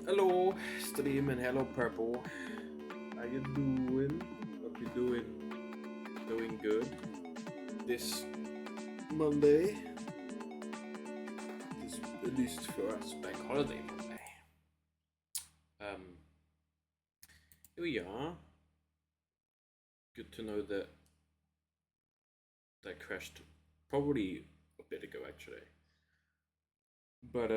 Hello, Stream and hello, Purple. How you doing? Hope you're doing good. This Monday, this, at least for us, bank holiday Monday. Um, Here we are. Good to know that that crashed probably a bit ago, actually. But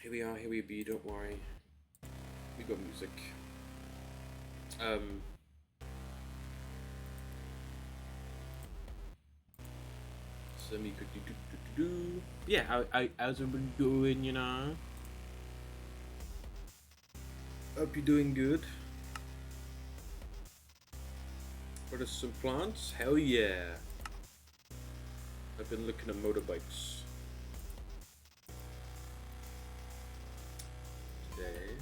here we are. Here we be. Don't worry. We got music. Um, so let me quickly do. Yeah, how's everyone doing? You know. Hope you're doing good. What are some plants? Hell yeah. I've been looking at motorbikes today.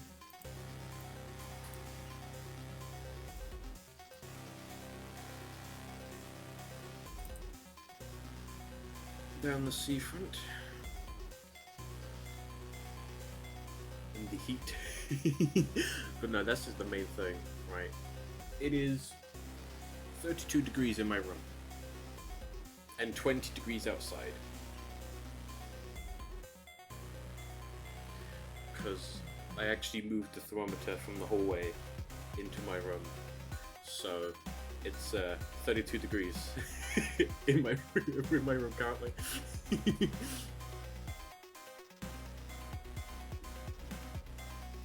Down the seafront. In the heat. But no, that's just the main thing, right? It is 32 degrees in my room. And 20 degrees outside. Because I actually moved the thermometer from the hallway into my room. So it's 32 degrees in my room currently.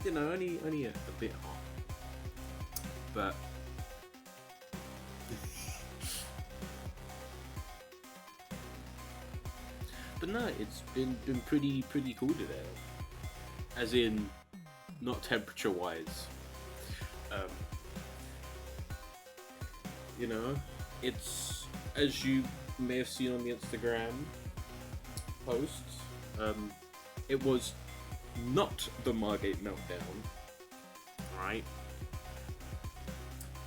You know, only a bit hot, but no, it's been pretty cool today. As in, not temperature wise. Um, you know, it's, as you may have seen on the Instagram posts, it was not the Margate meltdown, right?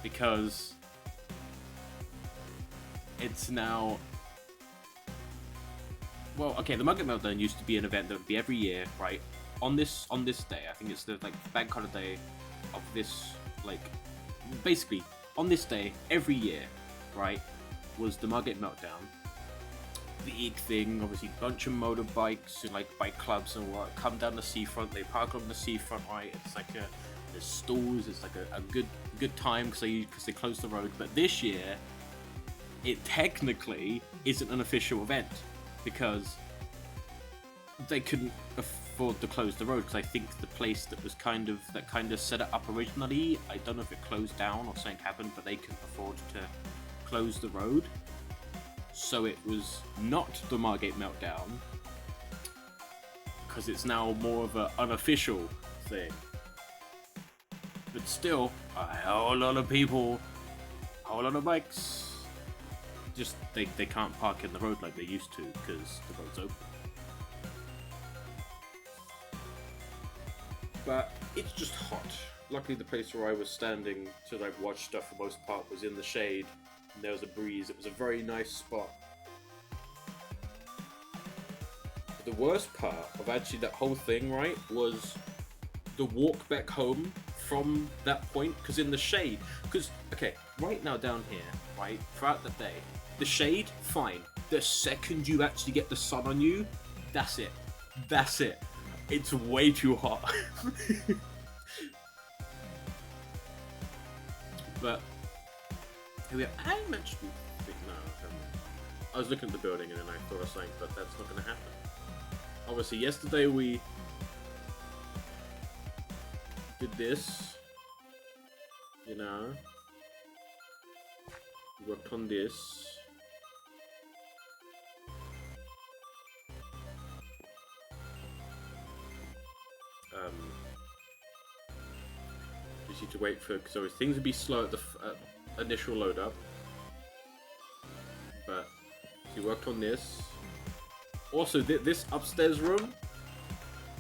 Because it's now, well, okay, the Margate meltdown used to be an event that would be every year, right? On this day, I think it's the bank holiday of this, basically on this day every year, right, was the Margate meltdown. Big thing, obviously, bunch of motorbikes and bike clubs and what come down the seafront. They park on the seafront, right? It's there's stalls. It's a good time because they close the road. But this year, it technically isn't an official event because they couldn't afford to close the road. Because I think the place that was kind of set it up originally, I don't know if it closed down or something happened, but they couldn't afford to close the road. So it was not the Margate meltdown because it's now more of an unofficial thing. But still, a whole lot of people, a whole lot of bikes. Just they can't park in the road like they used to because the road's open. But it's just hot. Luckily, the place where I was standing to watch stuff for most part was in the shade. And there was a breeze. It was a very nice spot. But the worst part of actually that whole thing, right, was the walk back home from that point. Because in the shade, okay, right now down here, right, throughout the day, the shade, fine. The second you actually get the sun on you, that's it. It's way too hot. But I'm actually no. I was looking at the building and then I thought of something, but that's not going to happen. Obviously, yesterday we did this. You know, we worked on this. Just need to wait for, because things would be slow at the initial load up. But he worked on this. Also, this upstairs room,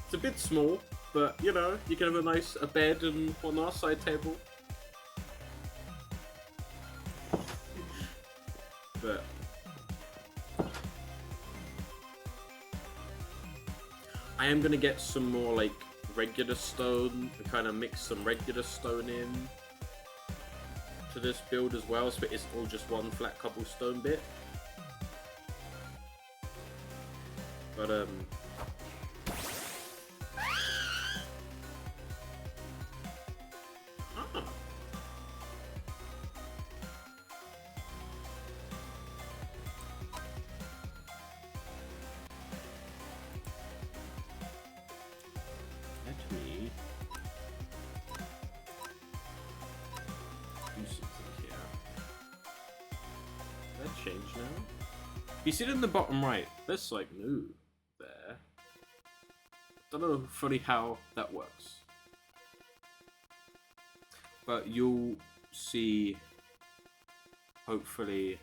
it's a bit small, but you know, you can have a bed and whatnot, side table. But I am gonna get some more regular stone and kind of mix some regular stone in to this build as well, so it's all just one flat cobblestone bit. But let me do something here. Did that change now? You see it in the bottom right, there's like new there. Don't know fully how that works, but you'll see hopefully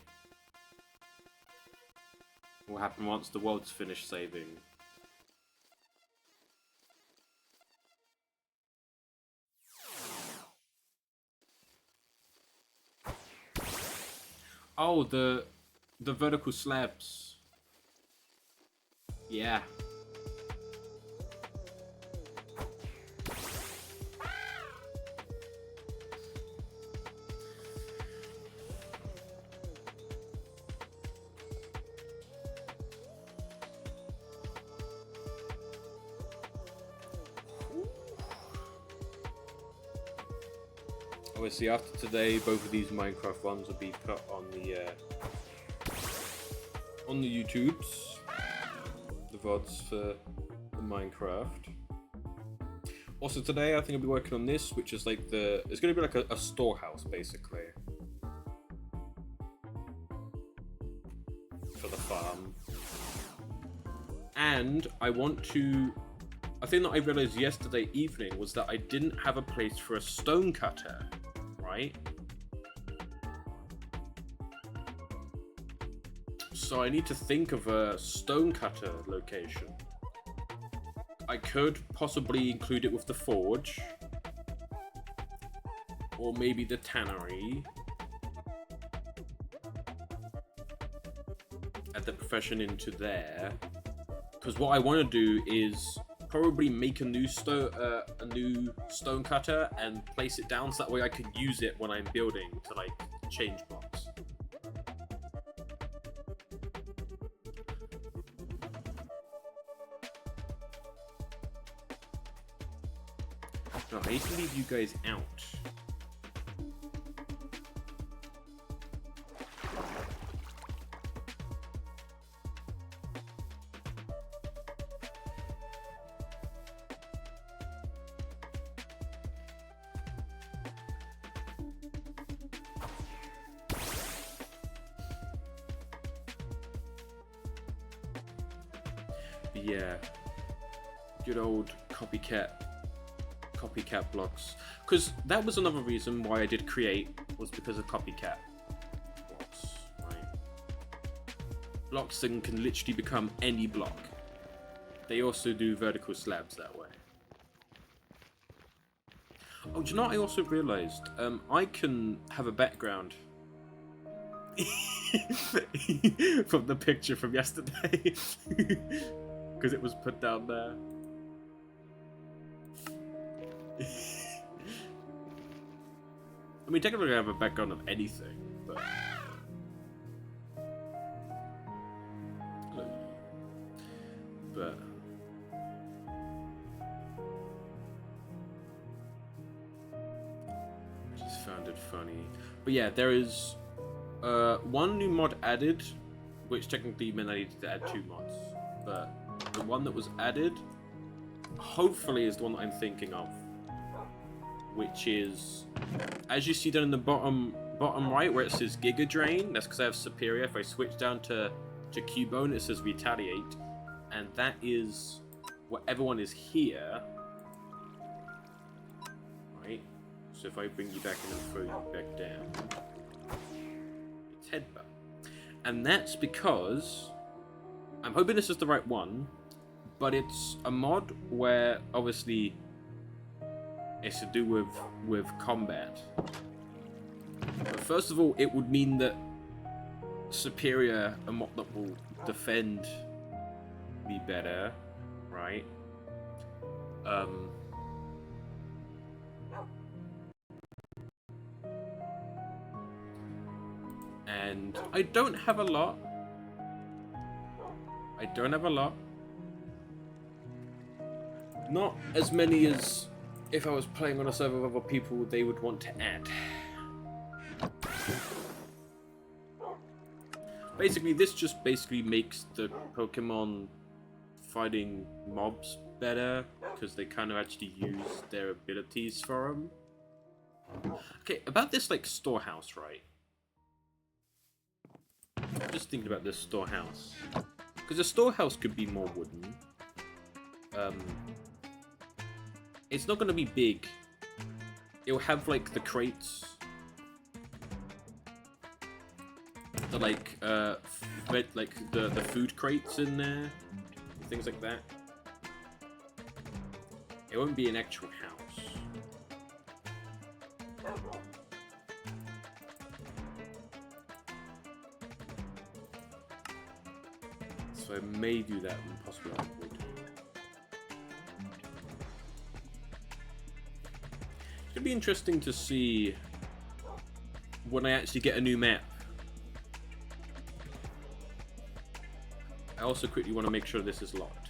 what will happen once the world's finished saving. Oh, the vertical slabs. Yeah. Obviously, after today, both of these Minecraft runs will be put on the YouTubes, the VODs for the Minecraft. Also today, I think I'll be working on this, which is like it's going to be like a storehouse, basically, for the farm. And I think that I realized yesterday evening was that I didn't have a place for a stone cutter, right? So I need to think of a stone cutter location. I could possibly include it with the forge, or maybe the tannery. Add the profession into there, because what I want to do is probably make a new stone cutter and place it down, so that way I can use it when I'm building to like change blocks. No, I need to leave you guys out. Yeah, good old copycat blocks. Because that was another reason why I did create, was because of copycat blocks, right? Blocks that can literally become any block. They also do vertical slabs that way. Oh, do you know what I also realized? I can have a background from the picture from yesterday. Because it was put down there. I mean, technically I have a background of anything, but... I just found it funny. But yeah, there is one new mod added, which technically meant I needed to add 2 mods. But the one that was added, hopefully, is the one that I'm thinking of, which is, as you see down in the bottom right where it says Giga Drain. That's because I have Superior. If I switch down to Cubone, it says Retaliate, and that is whatever one is here, right? So if I bring you back in and throw you back down, it's Headbutt, and that's because I'm hoping this is the right one. But it's a mod where, obviously, it's to do with combat. But first of all, it would mean that Superior, a mod that will defend me better, right? And I don't have a lot. Not as many as if I was playing on a server with other people they would want to add. Basically, this just makes the Pokemon fighting mobs better, because they kind of actually use their abilities for them. Okay, about this, like, storehouse, right? Just thinking about this storehouse. Because the storehouse could be more wooden. It's not going to be big. It'll have, like, the crates. The, like, the food crates in there. Things like that. It won't be an actual house. So I may do that and possibly I would. It's gonna be interesting to see when I actually get a new map. I also quickly want to make sure this is locked.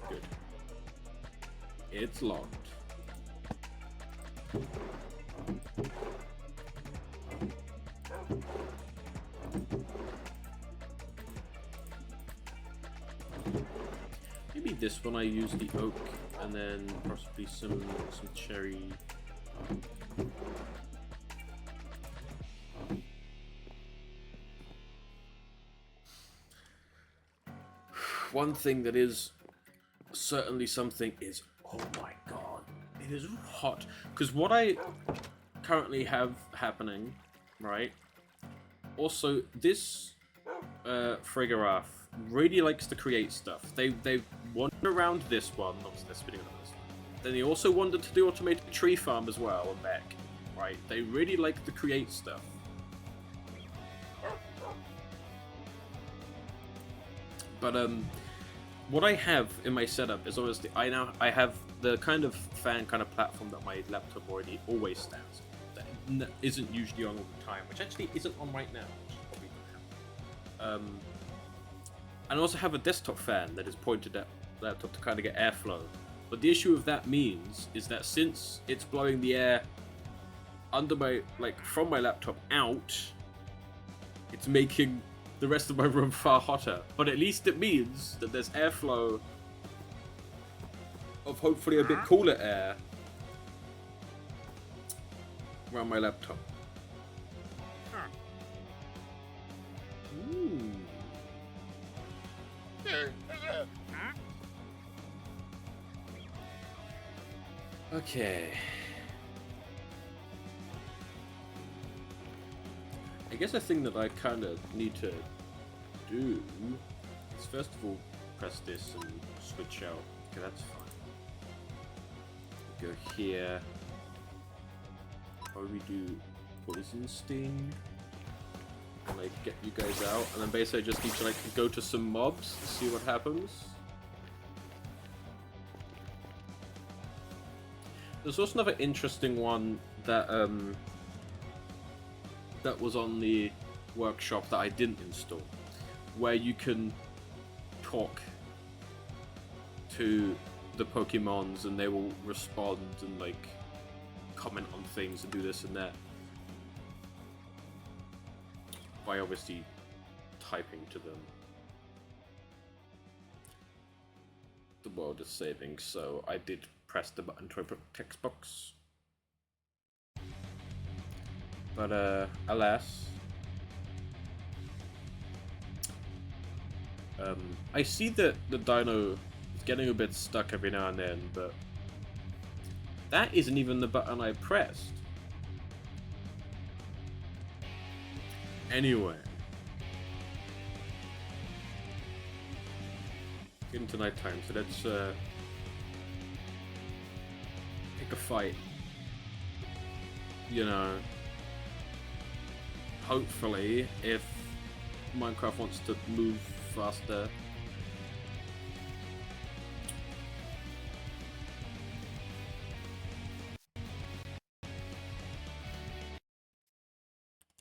Good. It's locked. Maybe this one I use the oak and then possibly some cherry. One thing that is certainly something is, oh my god, it is hot. Because what I currently have happening, right? Also, this Frigarath really likes to create stuff. They wander around this one, obviously they're spinning on this. Then they also wandered to the automated tree farm as well and back, right? They really like to create stuff. But what I have in my setup is obviously I have the kind of fan kind of platform that my laptop already always stands on, that isn't usually on all the time, which actually isn't on right now, which is probably gonna happen. And I also have a desktop fan that is pointed at the laptop to kind of get airflow. But the issue of that means is that since it's blowing the air under my, like, from my laptop out, it's making the rest of my room far hotter. But at least it means that there's airflow of hopefully a bit cooler air around my laptop. Ooh. Okay. I guess the thing that I kind of need to do is first of all press this and switch out. Okay, that's fine. Go here. Probably do Poison Sting. And like get you guys out. And then basically I just need to like go to some mobs to see what happens. There's also another interesting one that that was on the workshop that I didn't install, where you can talk to the Pokemons and they will respond and like comment on things and do this and that by obviously typing to them. The world is saving, so I did press the button to open text box. But alas, I see that the dino is getting a bit stuck every now and then, but that isn't even the button I pressed. Anyway, get into nighttime, so let's pick a fight. You know, hopefully, if Minecraft wants to move faster.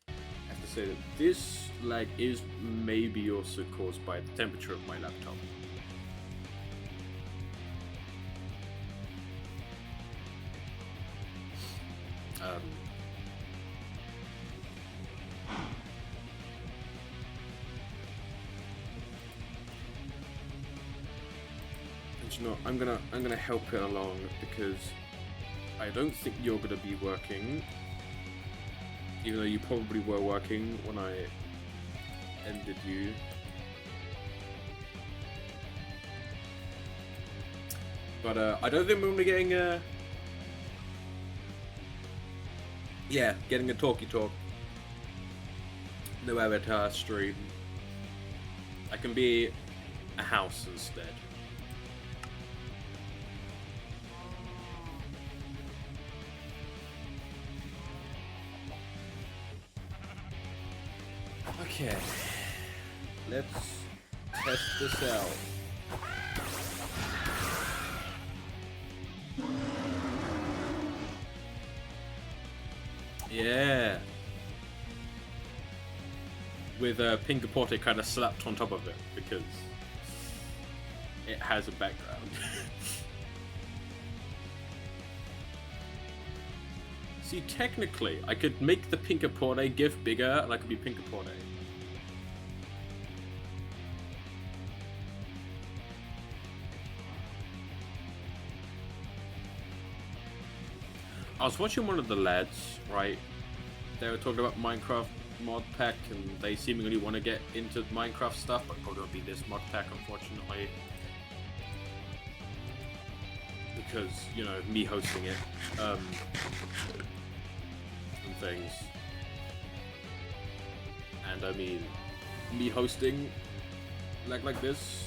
I have to say that this lag is maybe also caused by the temperature of my laptop. And you know, I'm gonna help it along because I don't think you're gonna be working, even though you probably were working when I ended you. But I don't think we're gonna be getting getting a talkie talk. No avatar stream. I can be a house instead. Okay, let's test this out. Yeah. With a Pinkaporte kind of slapped on top of it because it has a background. See, technically, I could make the Pinkaporte GIF bigger and I could be Pinkaporte. I was watching one of the lads, right? They were talking about Minecraft mod pack and they seemingly want to get into Minecraft stuff, but probably won't be this mod pack, unfortunately. Because, you know, me hosting it, and things. And I mean, me hosting like this.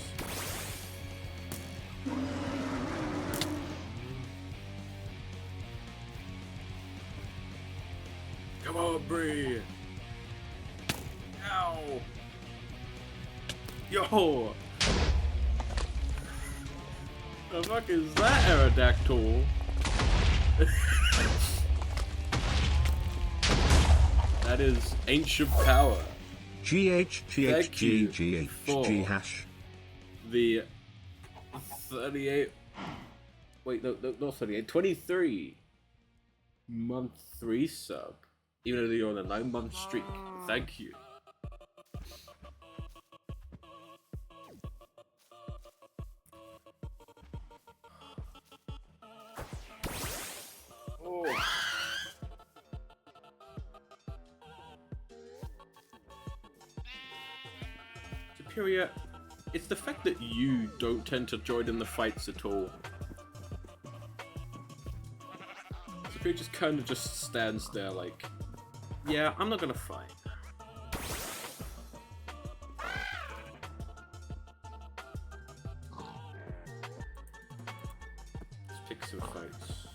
Come on, Bree! Ow! Yo! The fuck is that, Aerodactyl? That is ancient power. GHGHGGHG hash. The 38. Wait, no, not 38. 23 month 3 sub. Even though you're on a 9-month streak. Thank you. Oh. Superior, it's the fact that you don't tend to join in the fights at all. Superior just kind of just stands there like, yeah, I'm not gonna fight. Let's pick some fights.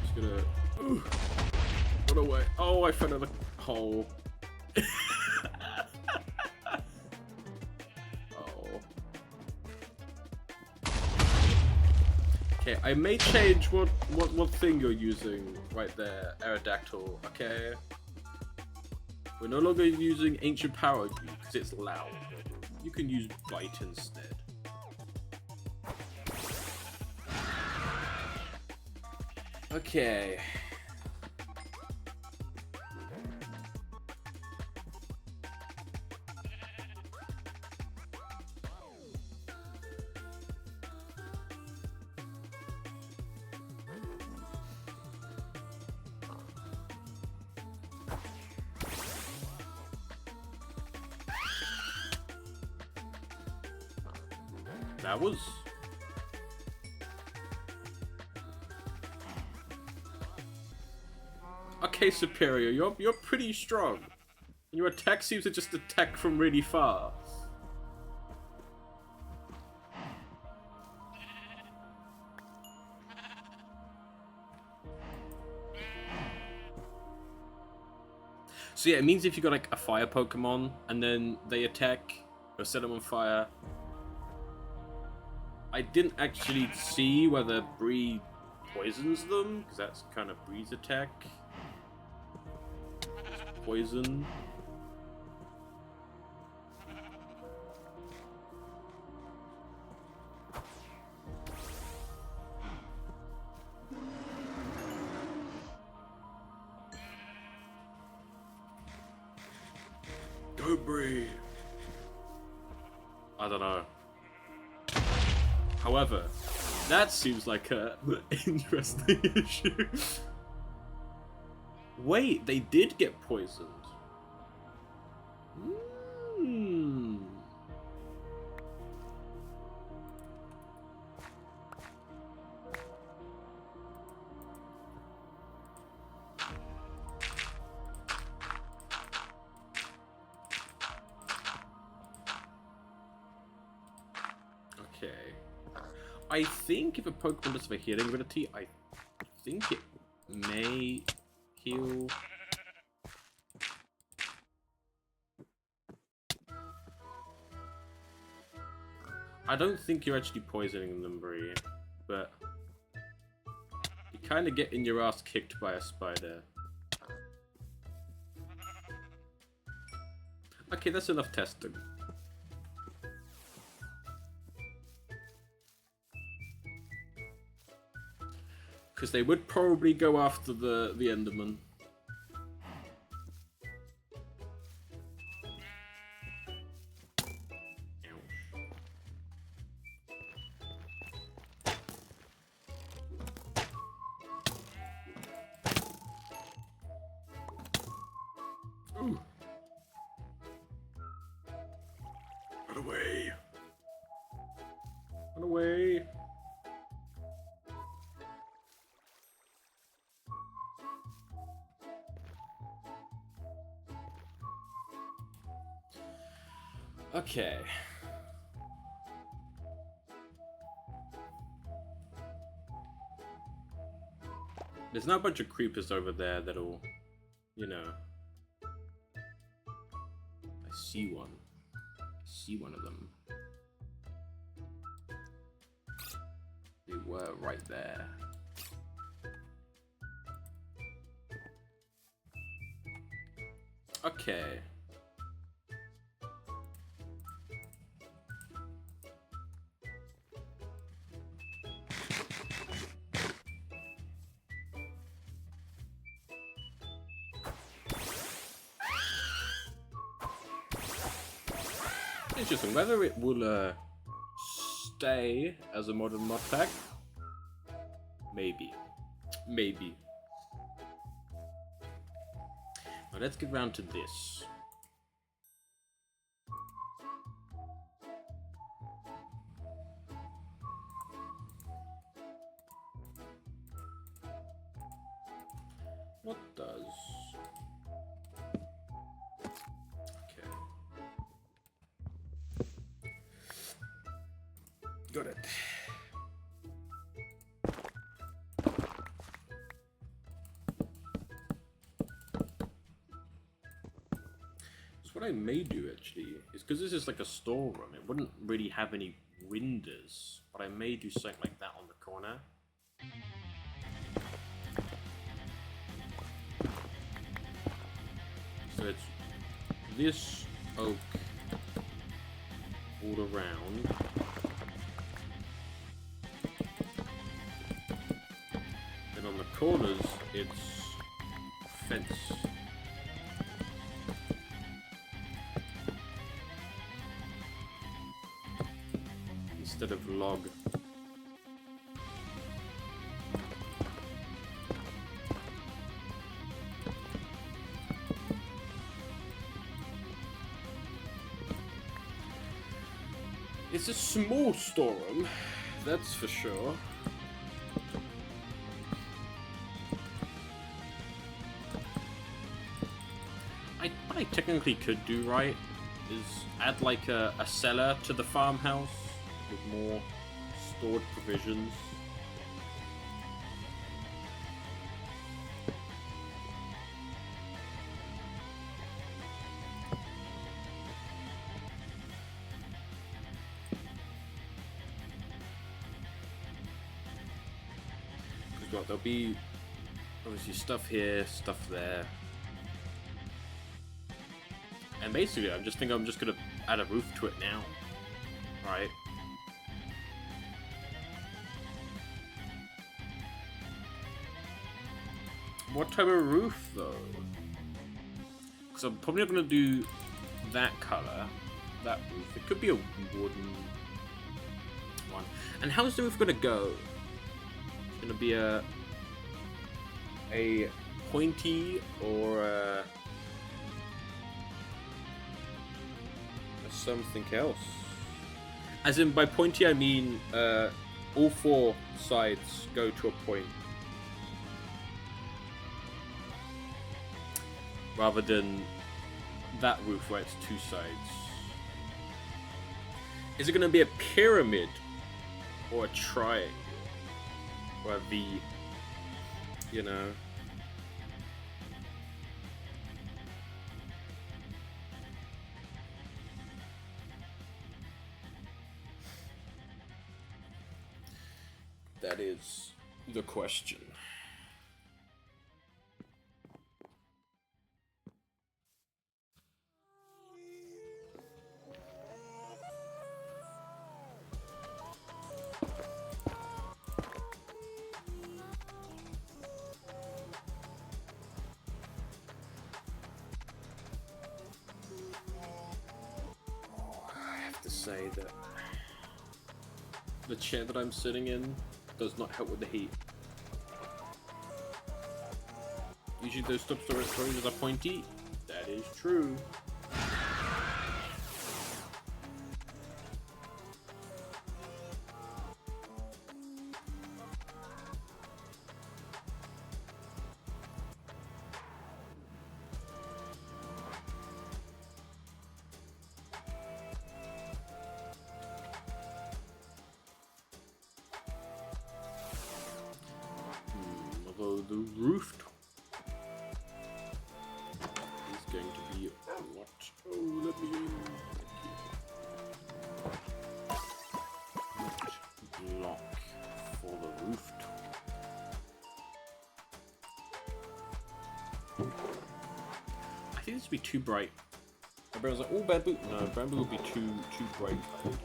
Just gonna... Run away. Oh, I fell in the hole. Oh. Okay, I may change what thing you're using right there, Aerodactyl, okay? We're no longer using Ancient Power because it's loud. You can use Bite instead. Okay. That was... Okay, Superior, you're pretty strong. Your attack seems to just attack from really far. So yeah, it means if you got like a fire Pokemon and then they attack or set them on fire. I didn't actually see whether Bree poisons them, because that's kind of Bree's attack. Poison. Go Bree! I don't know. However, that seems like a interesting issue. Wait, they did get poisoned. Hmm. Okay. I think if a Pokemon does have a healing ability, I think it may heal. I don't think you're actually poisoning them, Bree, but you kind of getting your ass kicked by a spider. Okay, that's enough testing. Because they would probably go after the Enderman. Ooh. Run away. Run away. Okay. There's now a bunch of creepers over there that'll, you know. I see one. I see one of them. They were right there. Okay. Interesting. Whether it will stay as a modern mod pack, maybe. Maybe. Now let's get round to this. What does... Okay. Got it. So what I may do actually is, because this is like a storeroom, it wouldn't really have any windows, but I may do something like that on the corner. So it's this oak all around. And on the corners, it's fence. Instead of log. It's a small storeroom, that's for sure. What I technically could do, right, is add like a cellar to the farmhouse with more stored provisions. well, there'll be obviously stuff here, stuff there. And basically, I'm just gonna add a roof to it now. Right? What type of roof, though? Because I'm probably not gonna do that color, that roof. It could be a wooden one. And how's the roof gonna go? It's gonna be a pointy or a something else. As in, by pointy I mean all four sides go to a point. Rather than that roof where it's two sides. Is it going to be a pyramid? Or a triangle? Or a V? You know? That is the question. Say that the chair that I'm sitting in does not help with the heat. Usually those top storage are pointy. That is true. The roof is going to be what? Oh, let me in. Block for the roof. I think this would be too bright. Everyone's like, oh, bamboo. No, bamboo would be too bright colored.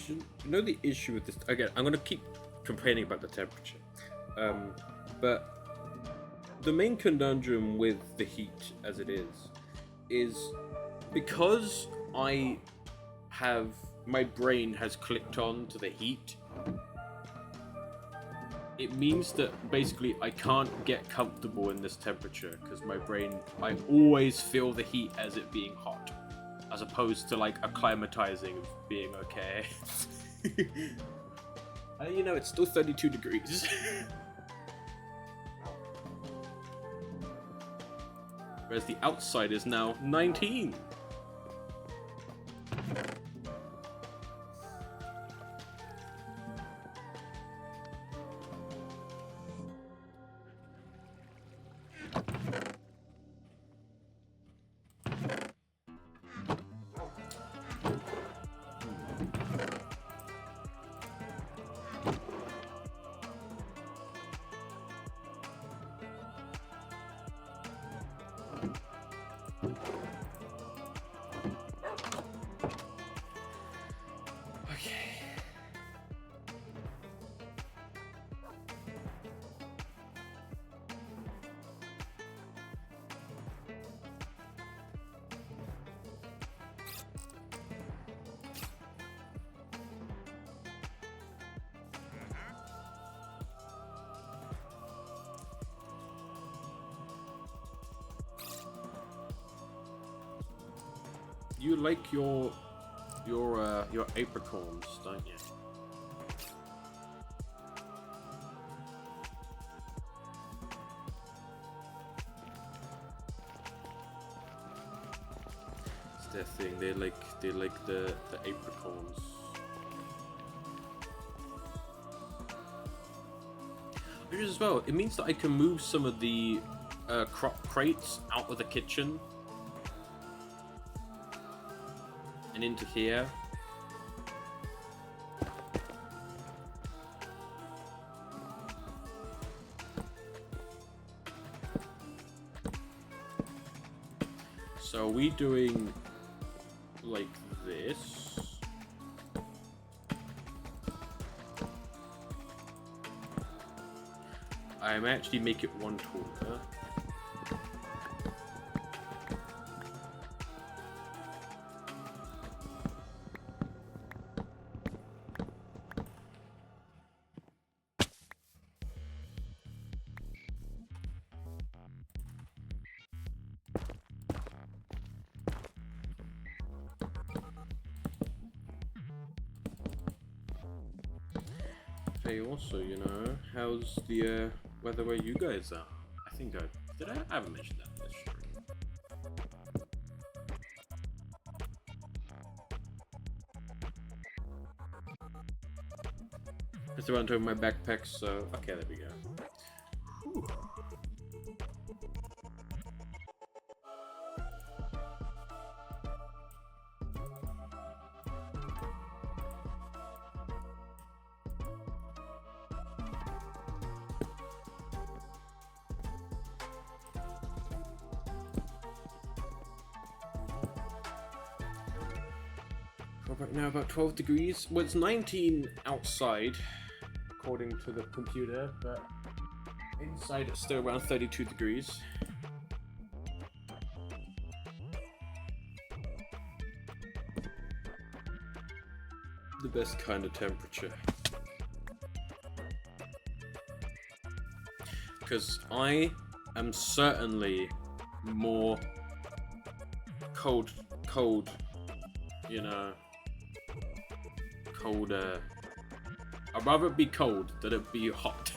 You know the issue with this, again, I'm going to keep complaining about the temperature, but the main conundrum with the heat as it is because my brain has clicked on to the heat, it means that basically I can't get comfortable in this temperature because my brain, I always feel the heat as it being hot. As opposed to like acclimatizing of being okay. You know, it's still 32 degrees. Whereas the outside is now 19. You like your apricorns, don't you? It's their thing. They like the apricorns. Which as well, it means that I can move some of the crop crates out of the kitchen and into here. So are we doing like this? I may actually make it one taller. Hey, also, you know, how's the weather where you guys are? I think I haven't mentioned that in this stream. It's around to my backpack, so okay, there we go. Whew. Right now about 12 degrees. Well, it's 19 outside, according to the computer, but inside it's still around 32 degrees. The best kind of temperature. Because I am certainly more cold, you know, colder. I'd rather it be cold than it be hot.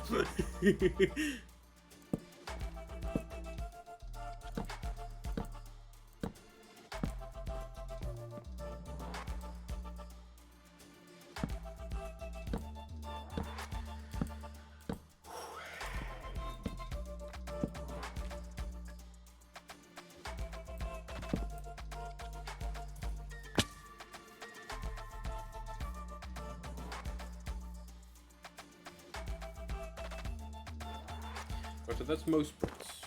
But that's most Brits.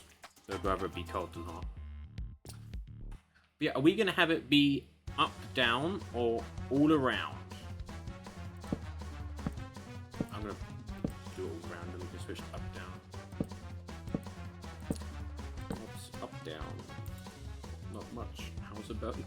They'd rather be cold than hot. But yeah, are we gonna have it be up, down, or all around? I'm gonna do it all around and we can switch up, down. Oops, up, down. Not much. How's about you?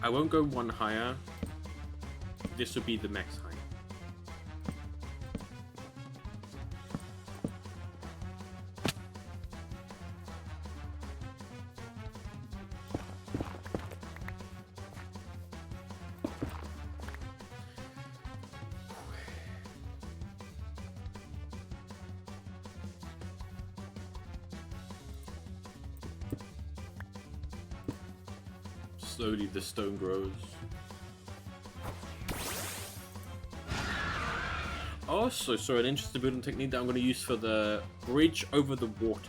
I won't go one higher. This will be the max height. Slowly the stone grows. Also, so an interesting building technique that I'm going to use for the bridge over the water.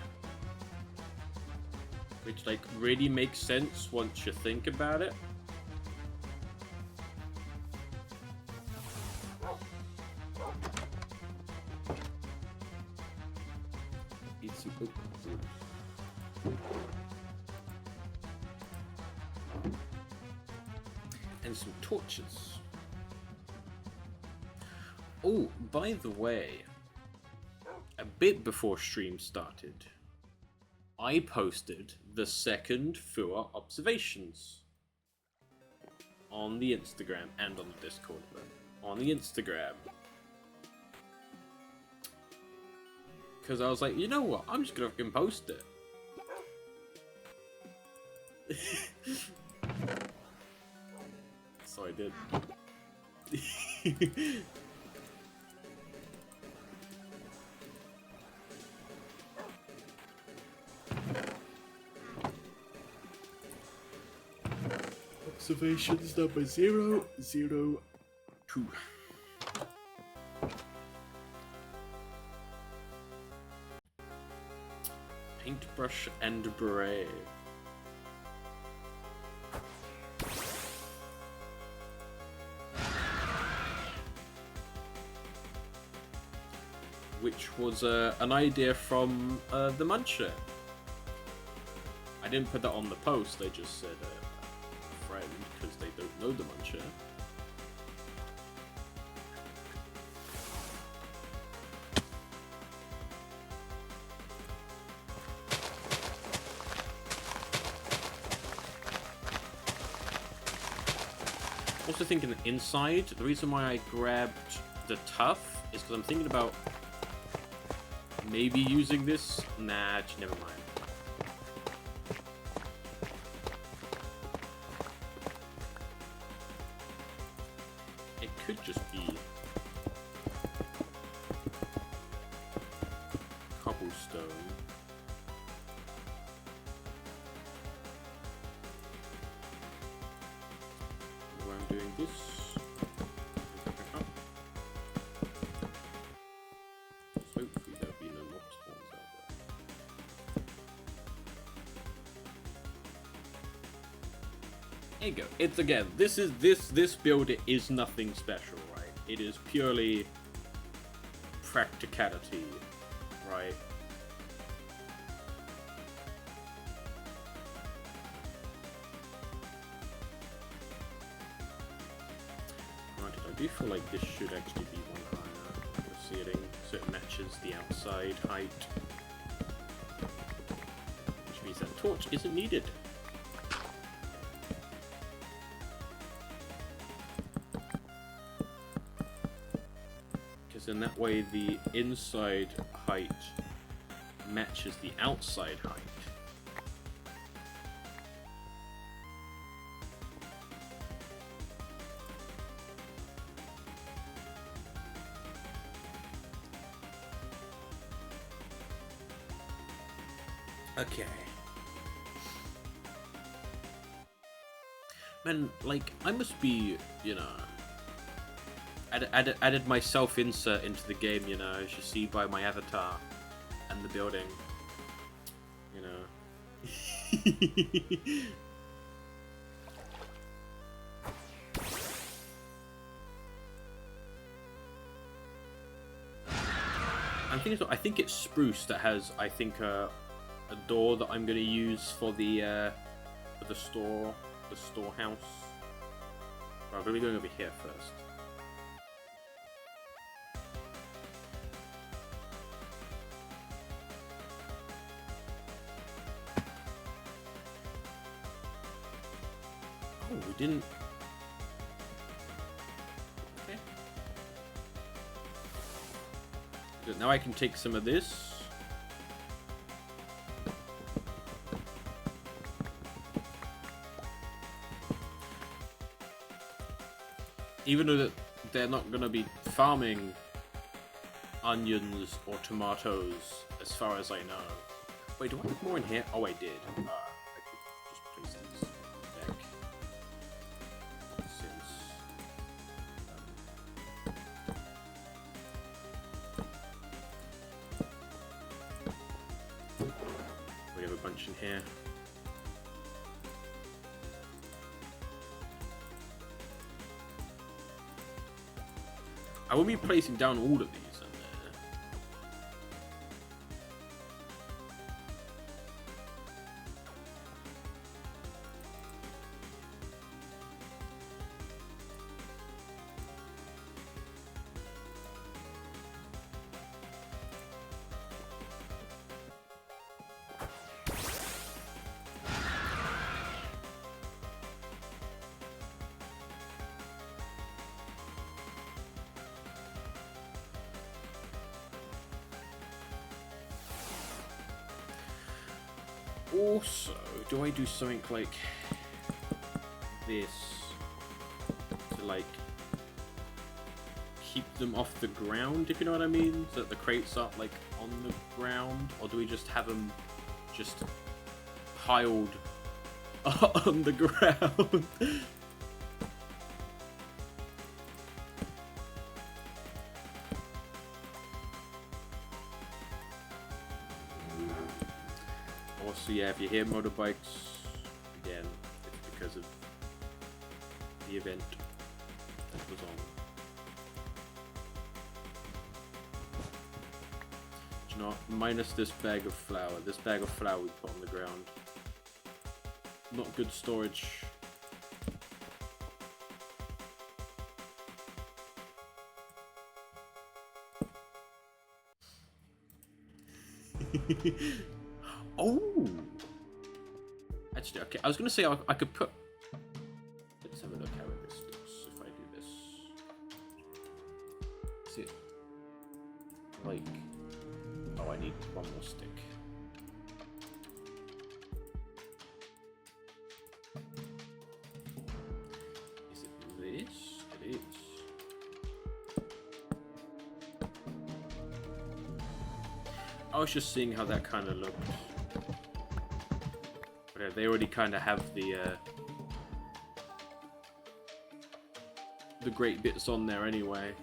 Which, like, really makes sense once you think about it. Eat some oak. And some torches. Oh, by the way, a bit before stream started, I posted the second Fua observations on the Instagram and on the Discord. On the Instagram. Because I was like, you know what? I'm just going to fucking post it. So I did. Observations number 002. Paintbrush and beret. Which was an idea from the Muncher. I didn't put that on the post, I just said a friend, because they don't know the Muncher. Also thinking inside, the reason why I grabbed the tough is because I'm thinking about maybe using this. Nah, never mind. It could just be cobblestone. Where I'm doing this. Hopefully there'll be no mob spawns out there. There you go. It's again, this build is nothing special, right? It is purely practicality, right? Granted, I do feel like this should actually be one higher, the ceiling, so it matches the outside height. Which means that torch isn't needed. Because in that way the inside height matches the outside height. Okay. Man, like, I must be, you know, added my self-insert into the game, you know, as you see by my avatar and the building, you know. I think it's Spruce that has, I think, a door that I'm gonna use for the storehouse. Right, I'm gonna be going over here first. Oh, we didn't. Okay. Good. Now I can take some of this. Even though they're not going to be farming onions or tomatoes, as far as I know. Wait, do I have more in here? Oh, I did. I could just place these back. Since... we have a bunch in here. I will be placing down all of these in there. Also, do I do something like this to like keep them off the ground, if you know what I mean? So that the crates aren't like on the ground, or do we just have them just piled on the ground? Also, yeah, if you hear motorbikes, again, it's because of the event that was on. Do you know what? Minus this bag of flour. This bag of flour we put on the ground. Not good storage. Oh! Actually, okay, I was gonna say I could put... Let's have a look how this looks if I do this. Is it... like... Oh, I need one more stick. Is it this? It is. I was just seeing how that kind of looked. But they already kind of have the great bits on there anyway.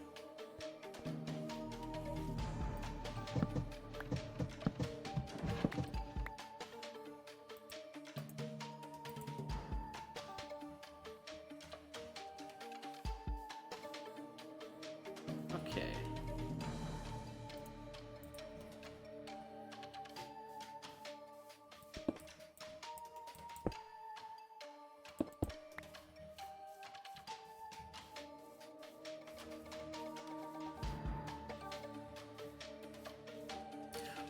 Okay.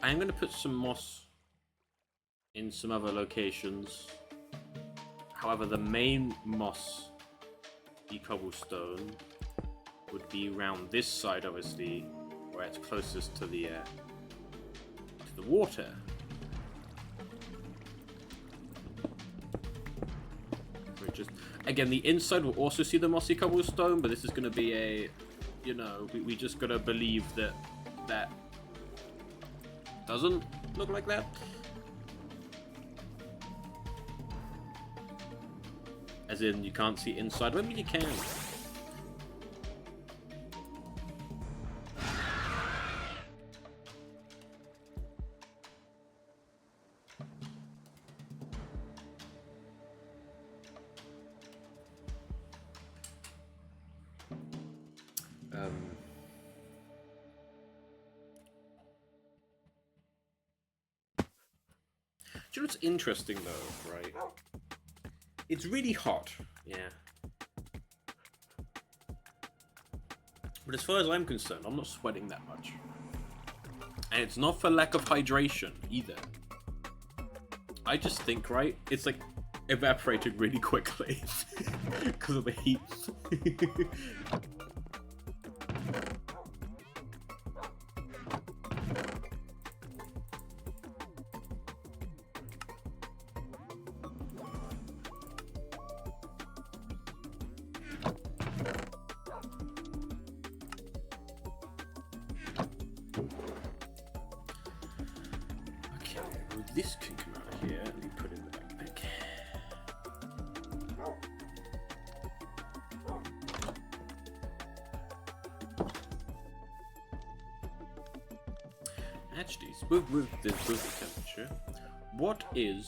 I am going to put some moss in some other locations. However, the main moss cobblestone would be around this side, obviously, where it's closest to the water. We're just again, the inside will also see the mossy cobblestone, but this is going to be a, you know, we just got to believe that that doesn't look like that. As in, you can't see inside. Maybe you can. Do you know what's interesting though, right? It's really hot, yeah. But as far as I'm concerned, I'm not sweating that much. And it's not for lack of hydration either. I just think, right, it's like evaporating really quickly because of the heat. This can come out of here and be put in the backpack. Actually, with the temperature, what is,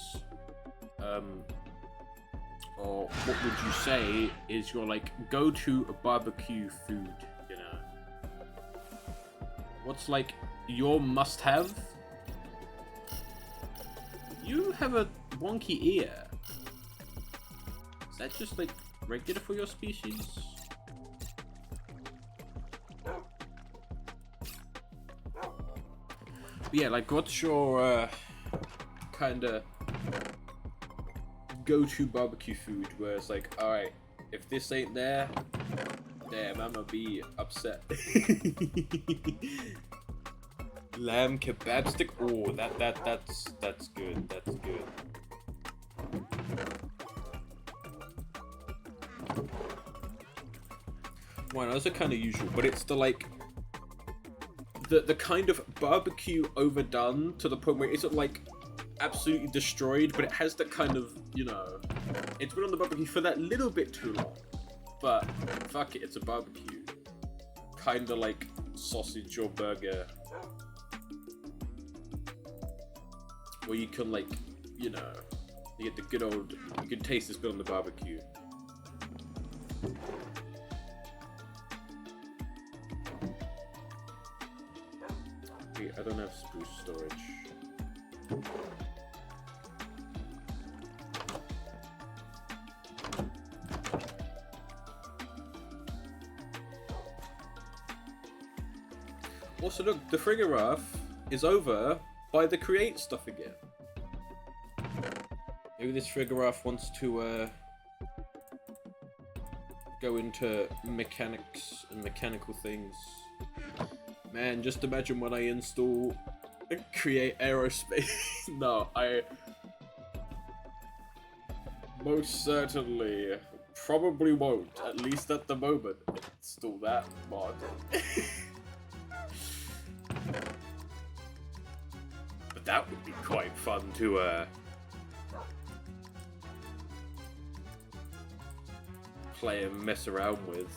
or what would you say is your like go-to barbecue food? You know, what's like your must-have? You have a wonky ear. Is that just like regular for your species? But yeah, like what's your kind of go-to barbecue food where it's like, alright, if this ain't there, damn, I'm gonna be upset. Lamb kebab stick. Oh, that's good. That's good. Well, those are kind of usual, but it's the like the kind of barbecue overdone to the point where it isn't like absolutely destroyed, but it has that kind of, you know, it's been on the barbecue for that little bit too long. But fuck it, it's a barbecue. Kinda like sausage or burger. Where you can like, you know, you get the good old, you can taste this bit on the barbecue. Wait, I don't have spruce storage. Also, look, the Frigarath is over by the create stuff again. Maybe this Frigarath wants to go into mechanics and mechanical things. Man, just imagine when I install Create Aerospace. No, I most certainly probably won't, at least at the moment, install that mod. But that would be quite fun to play and mess around with.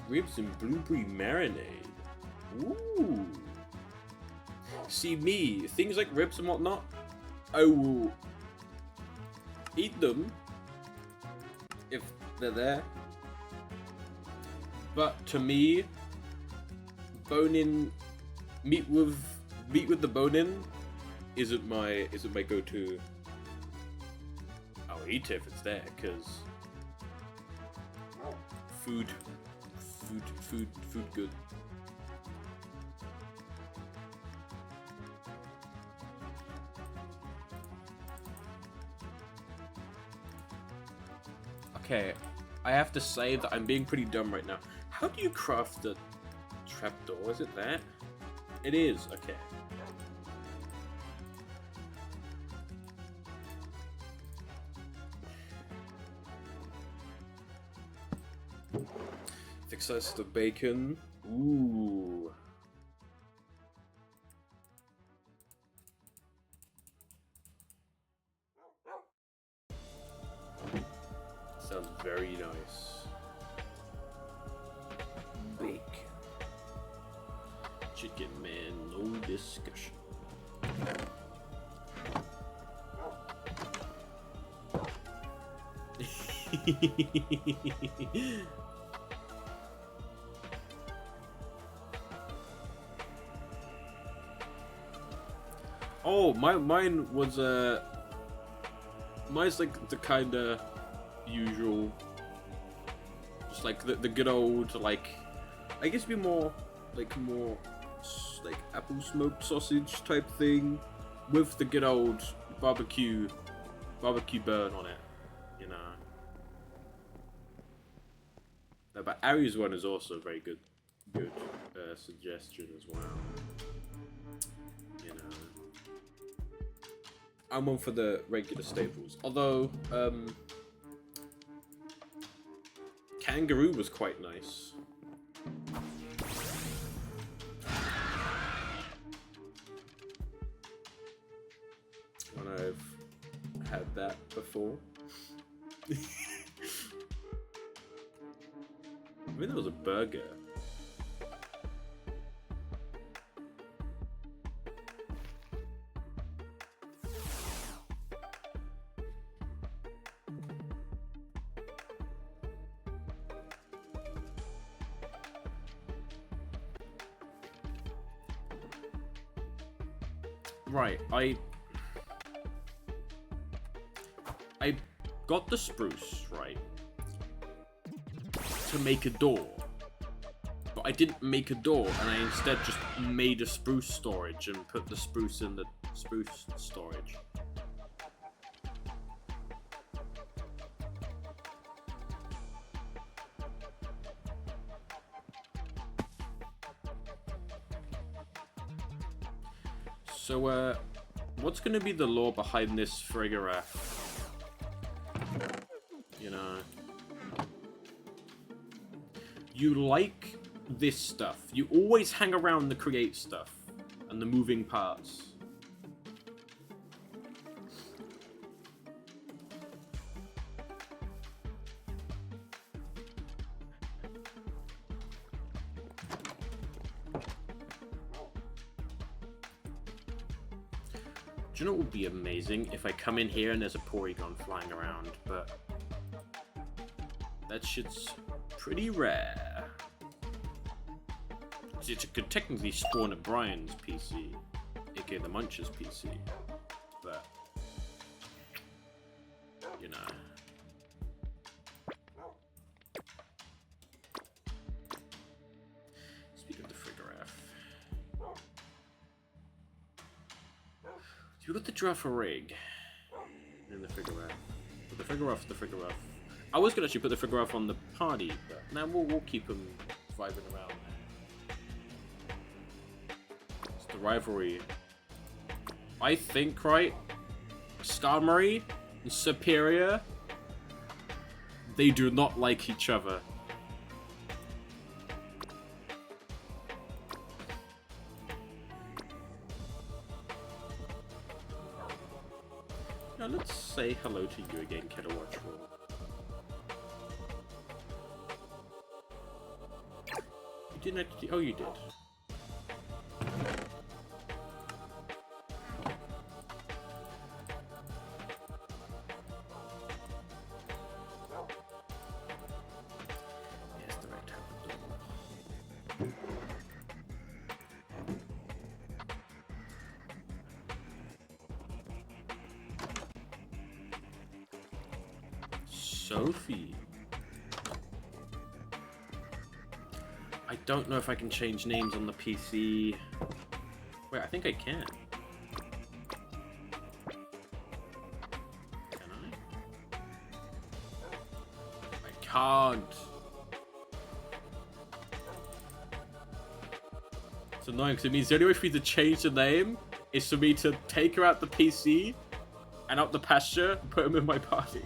Ribs and blueberry marinade. Ooh. See me, things like ribs and whatnot, I will eat them if they're there. But to me, bone-in meat with the bone-in isn't my go-to. I'll eat it if it's there, cause food good. Okay, I have to say that I'm being pretty dumb right now. How do you craft the trapdoor? Is it that? It is, okay. Thick slices of bacon. Ooh. Sounds very nice. Bacon. Chicken man, no discussion. Oh, mine was mine's like the kinda usual, just like the good old, like, I guess be more like apple smoked sausage type thing with the good old barbecue burn on it, you know. No, but Ari's one is also a very good suggestion as well. You know, I'm one for the regular staples. Although Kangaroo was quite nice. When I've had that before. I mean, there was a burger. Right, I got the spruce, right, to make a door. But I didn't make a door, and I instead just made a spruce storage and put the spruce in the spruce storage. So, what's going to be the lore behind this Frigoraph? You know, you like this stuff. You always hang around the create stuff and the moving parts. Do you know what would be amazing? If I come in here and there's a Porygon flying around, but that shit's pretty rare. It could technically spawn at Brian's PC, aka the Muncher's PC, but, you know. Speaking of the Frigoraph. So we got the Girafarig and the Frigoraph. But the Frigoraph, I was gonna actually put the Frigoraph on the party, but now we'll keep him vibing around. It's the rivalry. I think, right? Starmie and Superior, they do not like each other. Now let's say hello to you again, Kilowattrel. You didn't actually. Oh, you did. Yes, the right type of door. Sophie. I don't know if I can change names on the PC. Wait, I think I can. Can I? I can't. It's annoying because it means the only way for me to change the name is for me to take her out the PC and out the pasture and put him in my party.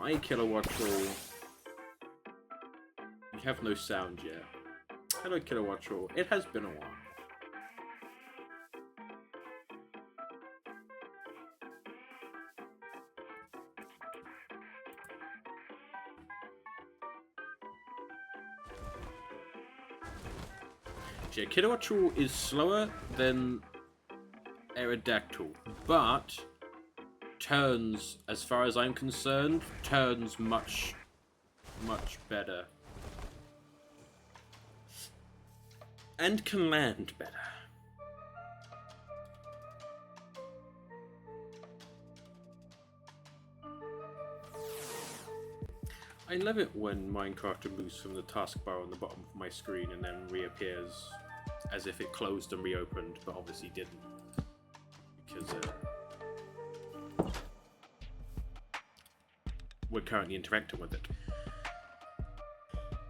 Hi, Kilowattrel. You have no sound yet. Hello, Kilowattrel. It has been a while. Yeah, Kilowattrel is slower than Aerodactyl, but turns, as far as I'm concerned, turns much better. And can land better. I love it when Minecraft moves from the taskbar on the bottom of my screen and then reappears as if it closed and reopened, but obviously didn't. Because we're currently interacting with it.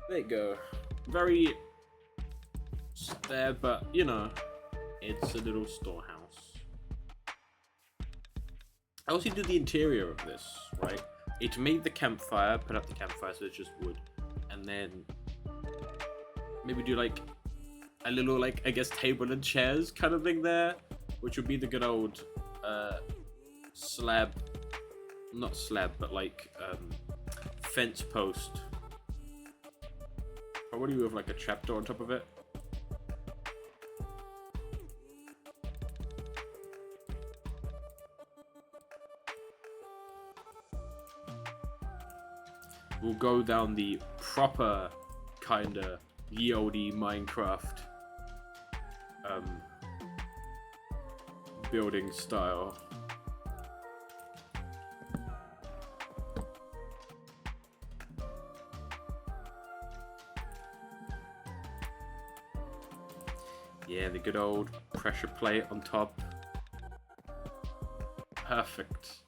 There you go. Very there, but you know, it's a little storehouse. I also did the interior of this, right? It made the campfire, put up the campfire so it's just wood, and then maybe do like a little, like, I guess, table and chairs kind of thing there, which would be the good old slab, not slab, but like fence post. Probably with like a trapdoor on top of it. We'll go down the proper kinda ye olde Minecraft building style. Yeah, the good old pressure plate on top. Perfect.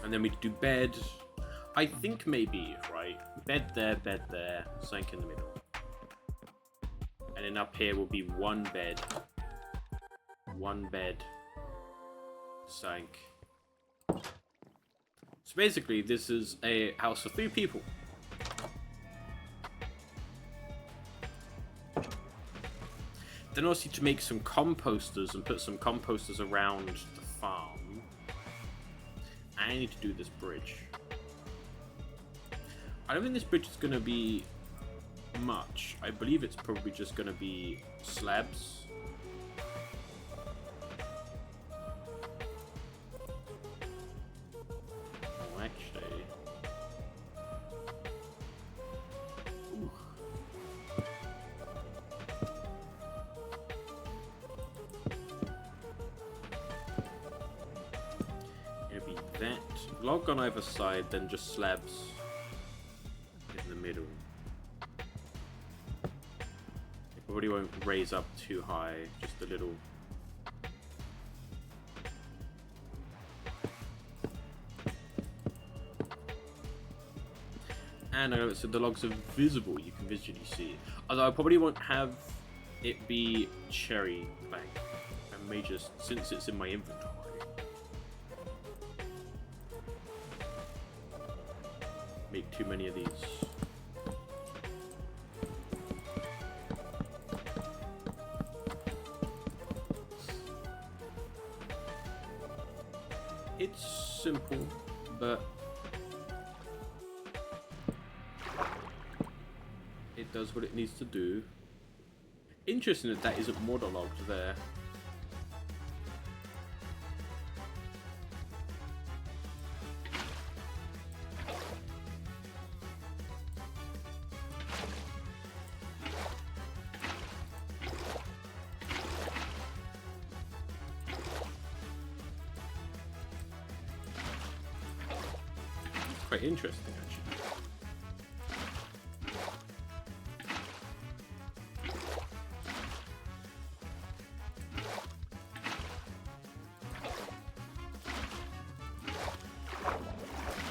And then we do bed. I think maybe, right? Bed there, sink in the middle. And then up here will be one bed, sink. So basically, this is a house for 3 people. Then also to make some composters and put some composters around the farm. I need to do this bridge. I don't think this bridge is going to be much. I believe it's probably just going to be slabs. Oh, actually... Ooh. It'll be that. Log on either side, then just slabs in the middle. It probably won't raise up too high, just a little. And so the logs are visible, you can visually see it. Although I probably won't have it be cherry plank. I may just, since it's in my inventory. Make too many of these. It's simple, but it does what it needs to do. Interesting that that isn't waterlogged there. Quite interesting, actually.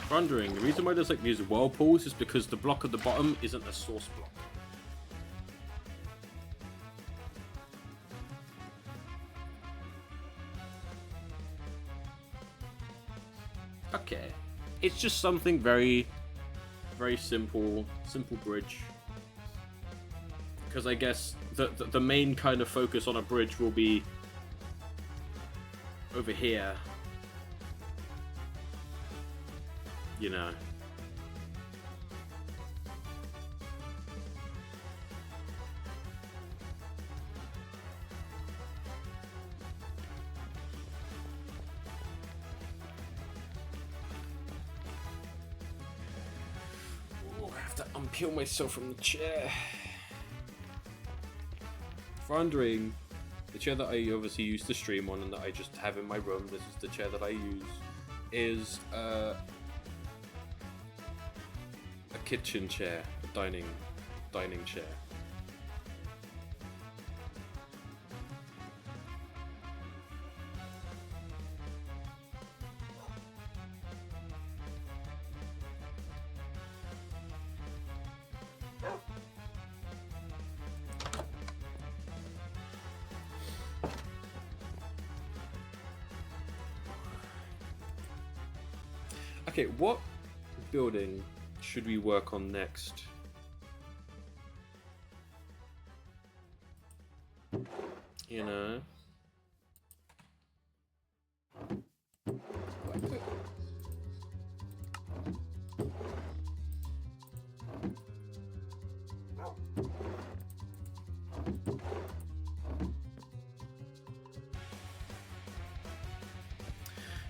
Wondering, the reason why there's like these whirlpools is because the block at the bottom isn't a source block. Okay. It's just something very, very simple bridge. Because I guess the main kind of focus on a bridge will be over here. You know. To unpeel myself from the chair. For wondering, the chair that I obviously used to stream on and that I just have in my room, this is the chair that I use, is a kitchen chair, a dining chair. Okay, what building should we work on next? You know?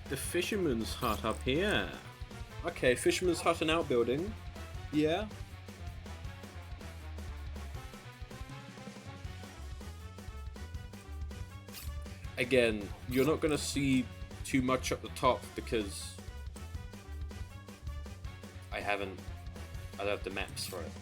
The fisherman's hut up here. Okay, fisherman's hut and outbuilding. Yeah. Again, you're not gonna see too much up the top because I don't have the maps for it.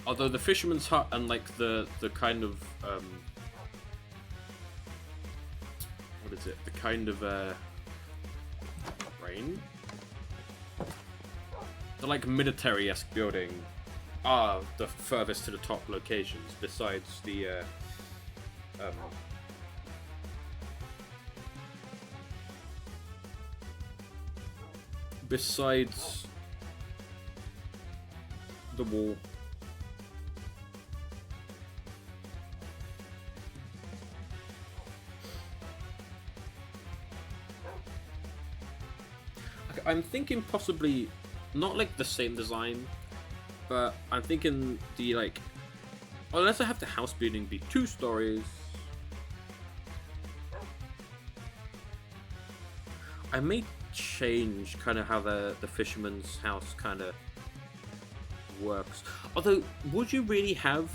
Although the fisherman's hut and like the kind of what is it? The kind of rain? The like military-esque building are the furthest to the top locations besides the besides the wall. I'm thinking possibly not like the same design, but I'm thinking the like, unless I have the house building be 2 stories, I may change kind of how the fisherman's house kind of works. Although, would you really have?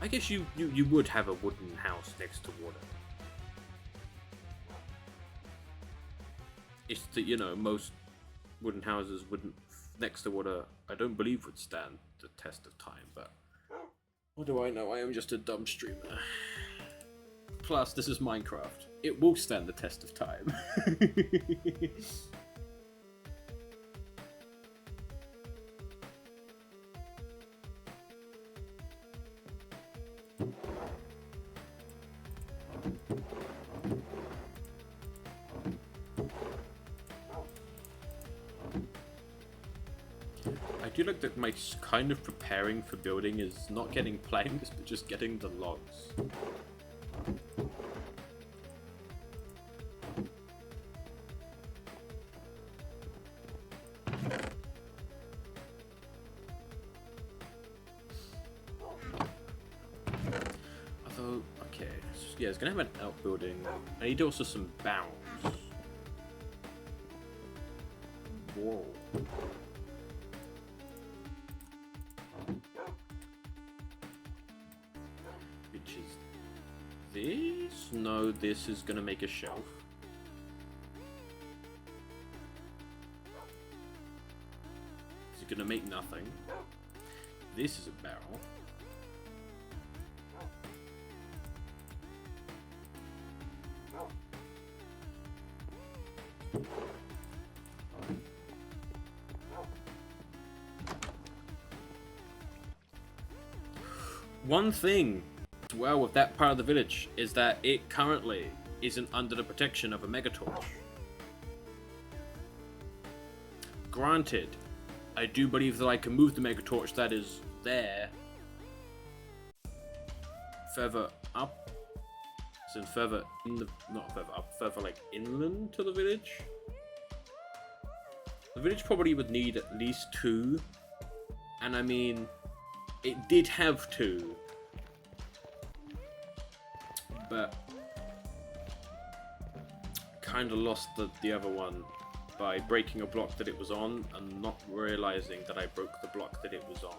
I guess you would have a wooden house next to water. It's that, you know, most wooden houses wouldn't next to water, I don't believe would stand the test of time, but what do I know? I am just a dumb streamer. Plus, this is Minecraft. It will stand the test of time. I do like that my kind of preparing for building is not getting planks, but just getting the logs. Although, okay, so yeah, it's gonna have an outbuilding. I need also some bounds. Whoa. Which is this? No, this is gonna make a shelf. This is gonna make nothing. This is a barrel. One thing as well with that part of the village is that it currently isn't under the protection of a Megatorch. Granted, I do believe that I can move the Megatorch that is there further up, so further in the, not further up, further like inland to the village. The village probably would need at least 2, and I mean, it did have 2, but kind of lost the other one by breaking a block that it was on and not realizing that I broke the block that it was on.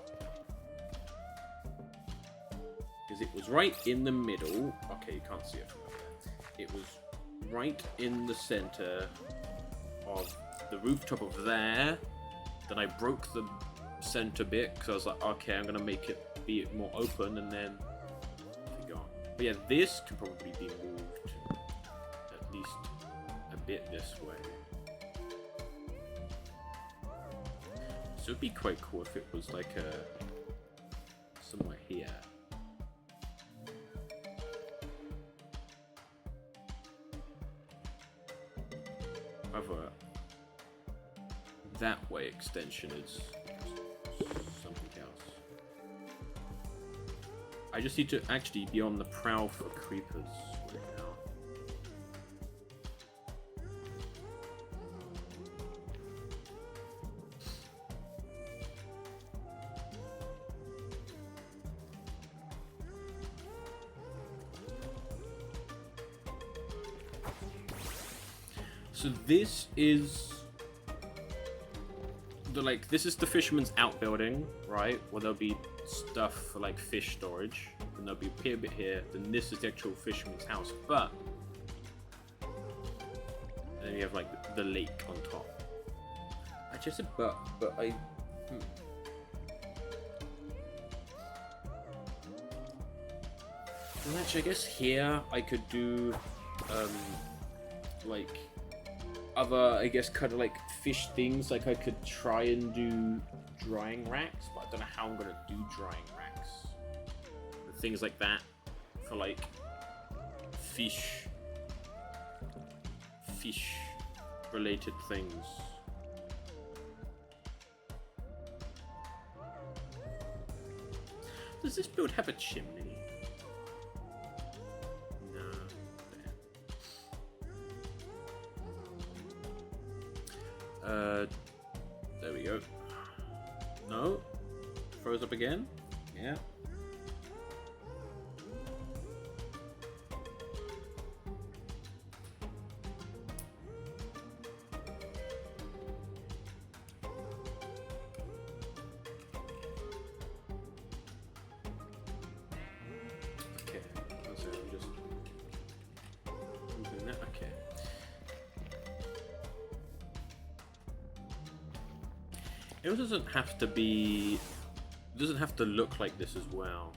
Because it was right in the middle. Okay, you can't see it from up there. It was right in the center of the rooftop of there. Then I broke the center bit because I was like, okay, I'm gonna make it be more open, and then it gone. But yeah, this can probably be moved at least a bit this way. So it'd be quite cool if it was like somewhere here. However, that way extension is something else. I just need to actually be on the prowl for creepers right now. So this is this is the fisherman's outbuilding, right? Where there'll be stuff for like fish storage, and there'll be a pier bit here. Then this is the actual fisherman's house, but then you have like the lake on top. I just said but I Well, actually, I guess here I could do, like, other, I guess, kind of like fish things. Like, I could try and do drying racks, but I don't know how I'm gonna do drying racks. And things like that for, like, fish-related things. Does this build have a chimney? No. There we go. No? Froze up again? Yeah. It doesn't have to be... It doesn't have to look like this as well.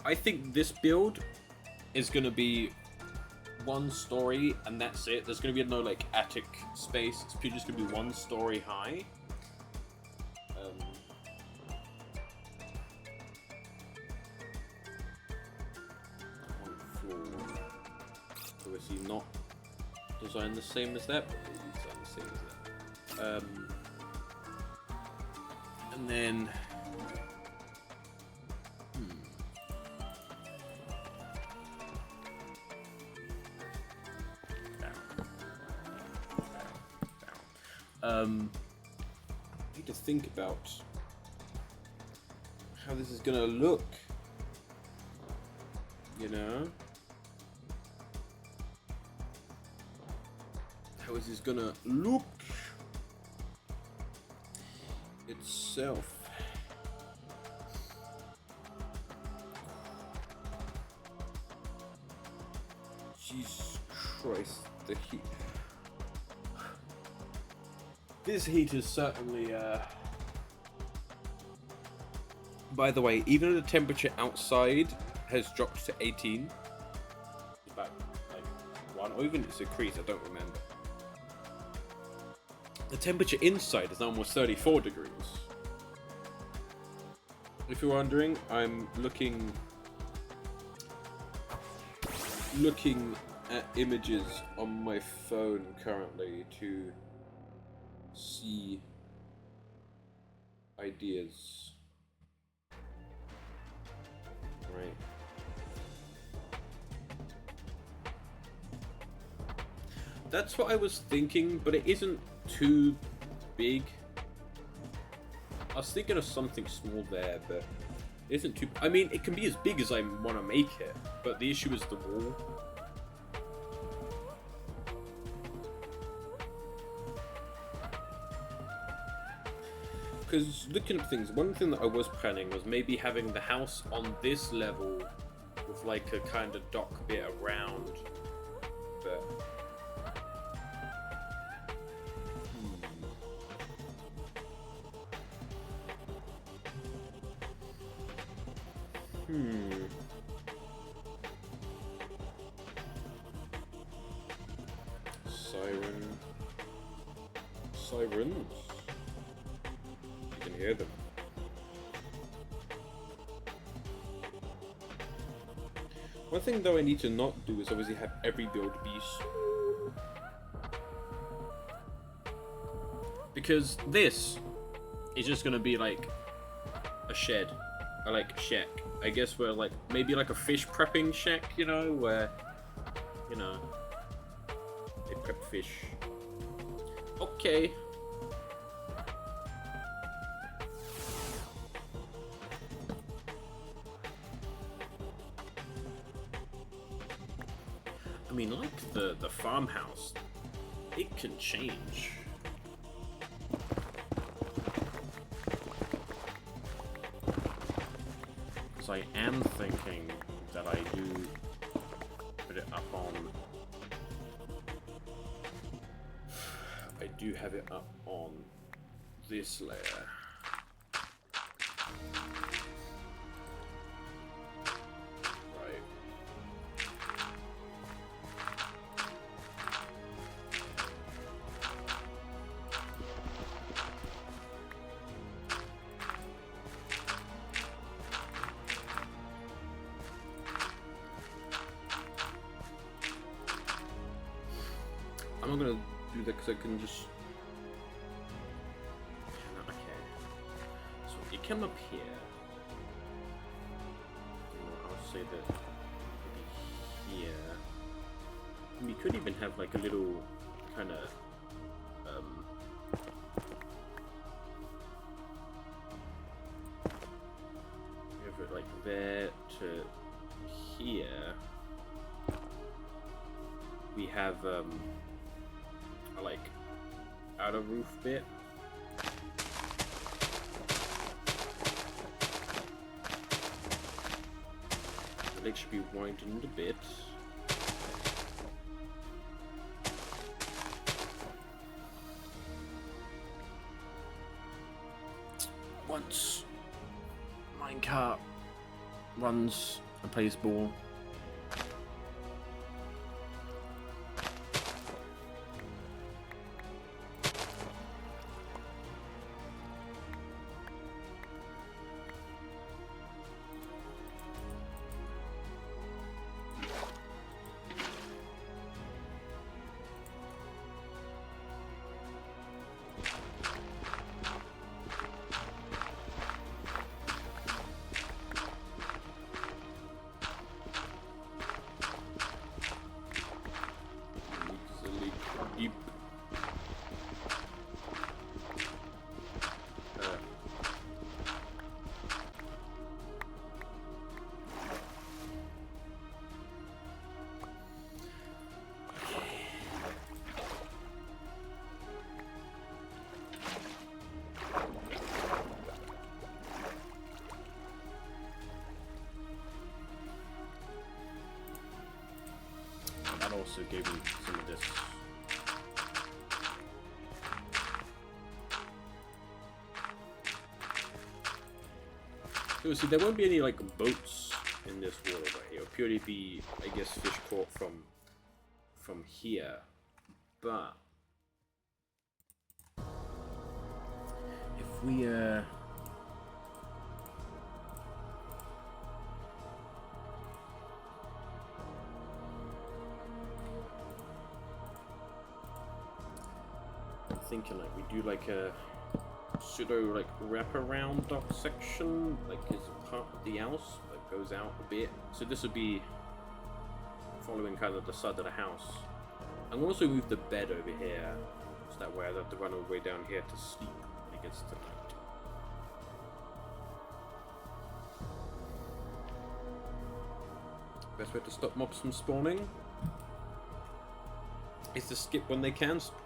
I think this build is going to be one story and that's it. There's going to be no like attic space. It's just going to be one story high. One floor. Obviously not designed the same as that, but designed the same as that. And then I need to think about how this is gonna look, you know? How is this gonna look itself? Jesus Christ, the heat. This heat is certainly, by the way, even though the temperature outside has dropped to 18, about like 1, or even it's increased, I don't remember. The temperature inside is almost 34 degrees. If you're wondering, I'm looking at images on my phone currently to see ideas. Right. That's what I was thinking, but it isn't too big. I was thinking of something small there, but it isn't too... I mean, it can be as big as I want to make it, but the issue is the wall. Because looking at things, one thing that I was planning was maybe having the house on this level with like a kind of dock bit around, but Sirens. You can hear them. One thing though I need to not do is obviously have every build be small. Because this is just gonna be like a shed. Or like a shack. I guess where like maybe like a fish prepping shack, you know, where you know they prep fish. Okay. I mean, like the farmhouse, it can change. So I am thinking that I do put it up on... I do have it up on this layer. Right. I'm not gonna do that because I can just... Okay. So you come up here. I'll say that maybe here. We could even have like a little kind of have it like there to here. We have a like outer roof bit. The leg should be widened a bit. Once minecart runs and plays ball, deep. That also gave me some of this. So see, there won't be any like boats in this water right here. It'll purely be, I guess, fish caught from here. But if we I'm thinking like we do like a pseudo like wraparound dock section, like as a part of the house that goes out a bit. So this would be following kind of the side of the house. I'm gonna also move the bed over here, so that way I don't have to run all the way down here to sleep when it gets to night. Best way to stop mobs from spawning is to skip when they can spawn.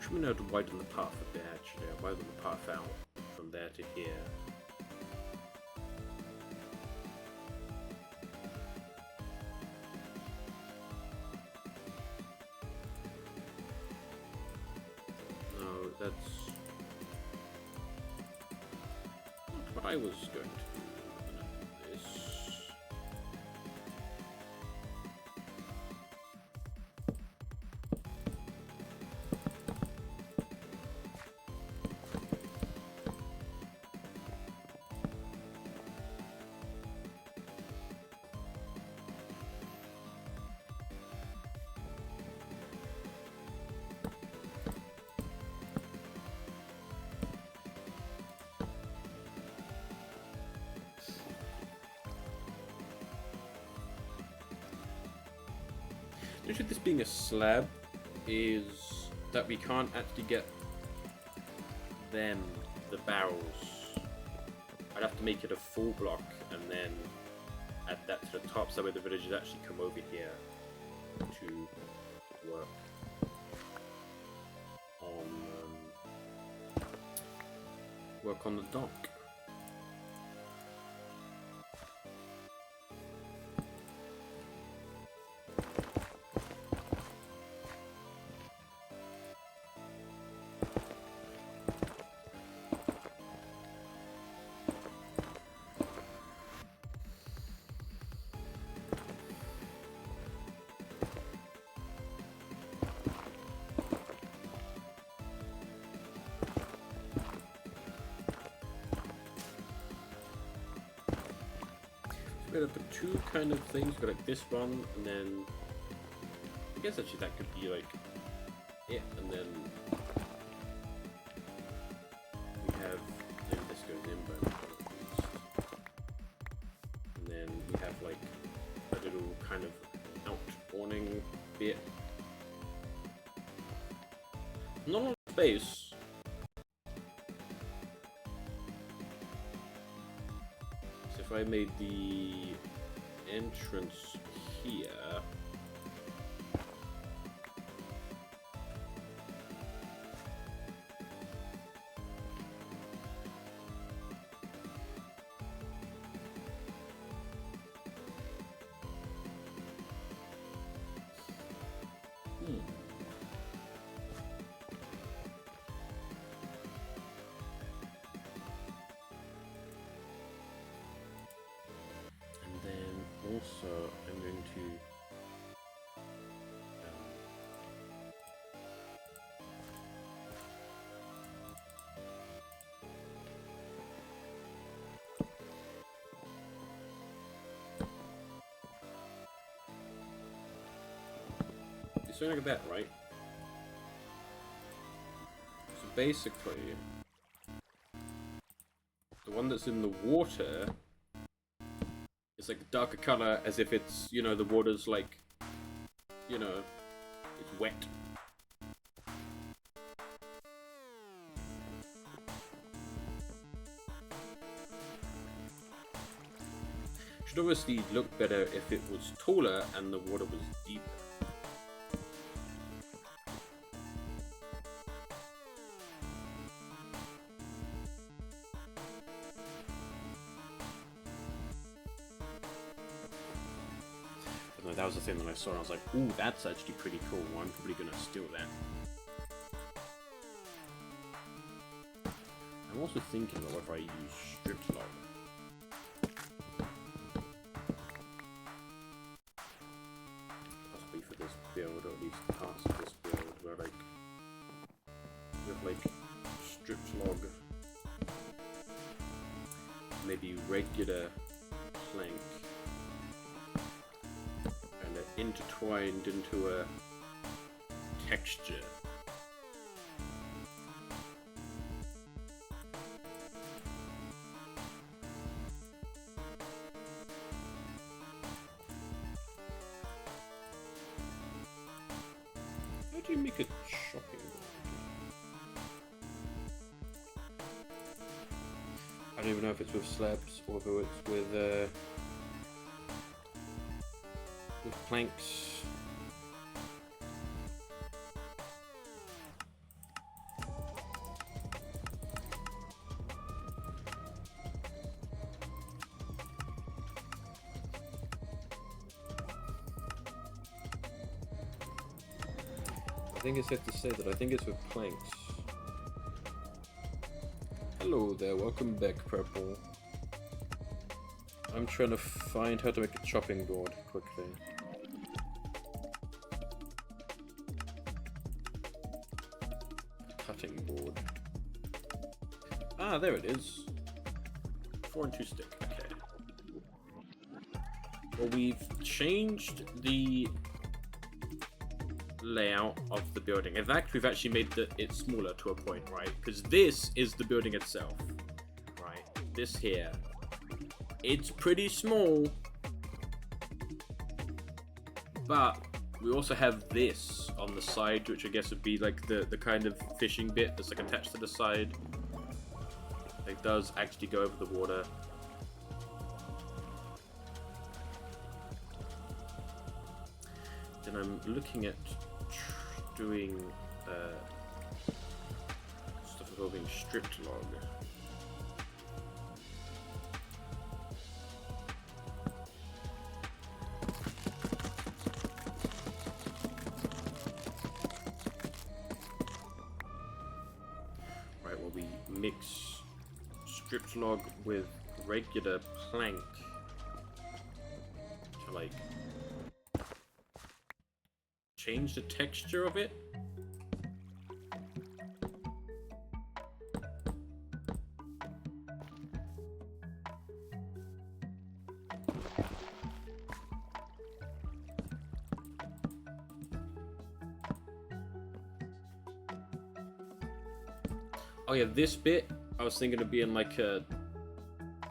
Should we know to widen the path a bit actually? I'll widen the path out from there to here. No, that's not what I was going to do. This. The issue with this being a slab is that we can't actually get them, the barrels. I'd have to make it a full block and then add that to the top so that way the villagers actually come over here to work on the dock. We're gonna put two kind of things. We've got like this one, and then I guess actually that could be like it, and then we have maybe this goes in, but and then we have like a little kind of out awning bit. Not a lot of space. If I made the entrance here, also, I'm going to it's something like that, right? So basically, the one that's in the water it's like a darker color, as if it's, you know, the water's like, you know, it's wet. Should obviously look better if it was taller and the water was deeper. That was the thing that I saw and I was like, ooh, that's actually pretty cool. I'm probably gonna steal that. I'm also thinking of if I use strip log. Possibly for this build, or at least parts of this build, where like with like strip log, maybe regular plank. Intertwined into a texture. How do you make a chopping board? I don't even know if it's with slabs or if it's with planks. I think it's safe to say that I think it's with planks. Hello there, welcome back, Purple. I'm trying to find how to make a chopping board quickly. Cutting board. Ah, there it is. 4 and 2 stick. Okay. Well, we've changed the layout of the building. In fact, we've actually made it smaller to a point, right? Because this is the building itself, right? This here. It's pretty small, but We also have this on the side, which I guess would be like the kind of fishing bit that's like attached to the side. It does actually go over the water. Then I'm looking at doing stuff involving stripped log. Right, well we mix stripped log with regular plank to like change the texture of it. Oh yeah, this bit I was thinking of being like a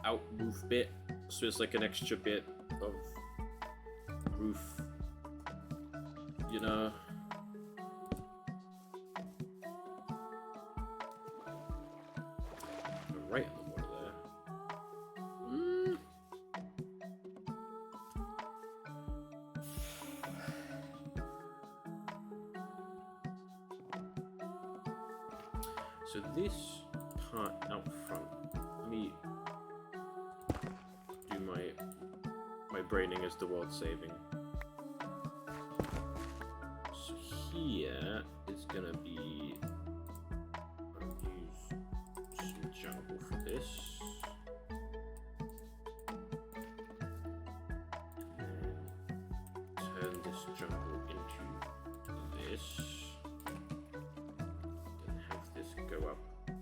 out roof bit, so it's like an extra bit of roof, you know. Right in the water there. So this part out front, let me do my braining as the world saving. So here is gonna be, I'll use some jungle for this. And then turn this jungle into this. Go up. I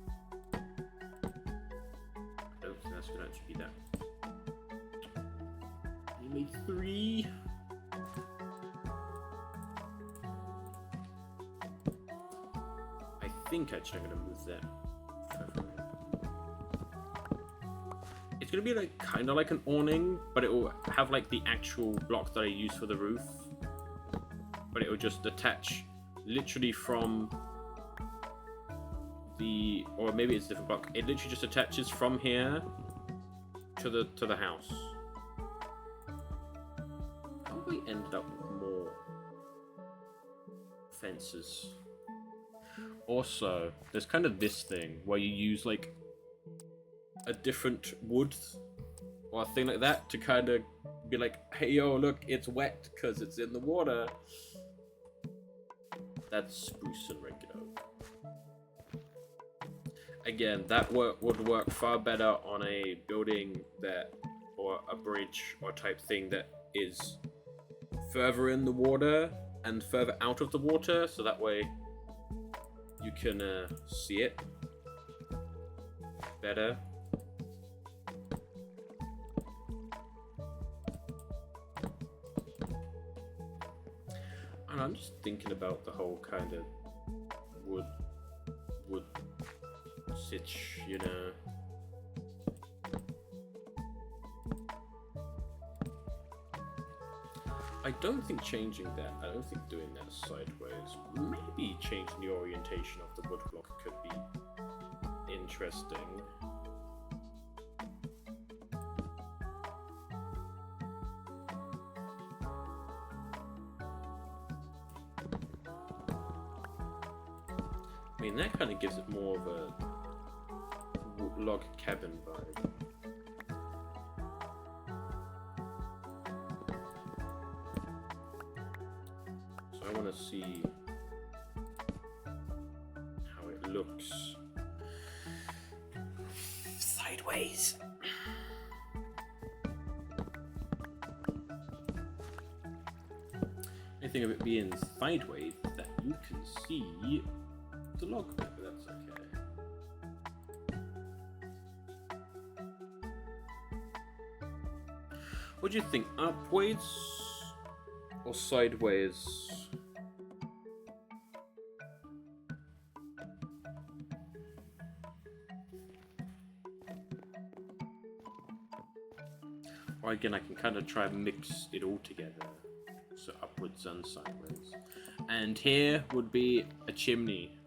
don't think that's gonna actually be that. You made 3. I think actually I'm gonna move that. It's gonna be like kind of like an awning, but it will have like the actual block that I use for the roof, but it will just attach literally from the, or maybe it's a different block. It literally just attaches from here to the house. How have we ended up with more fences? Also, there's kind of this thing where you use like a different wood or a thing like that to kind of be like, hey yo, look, it's wet because it's in the water. That's spruce and regular. Again, that would work far better on a building that, or a bridge or type thing that is further in the water and further out of the water, so that way you can see it better. And I'm just thinking about the whole kind of wood sitch, you know. I don't think changing that, I don't think doing that sideways, maybe changing the orientation of the wood block could be interesting. I mean, that kind of gives it more of a log cabin vibe. So I want to see how it looks sideways. Anything of it being sideways that you can see the log bit, but that's okay. What do you think? Upwards or sideways? Or again, I can kind of try and mix it all together. So upwards and sideways. And here would be a chimney.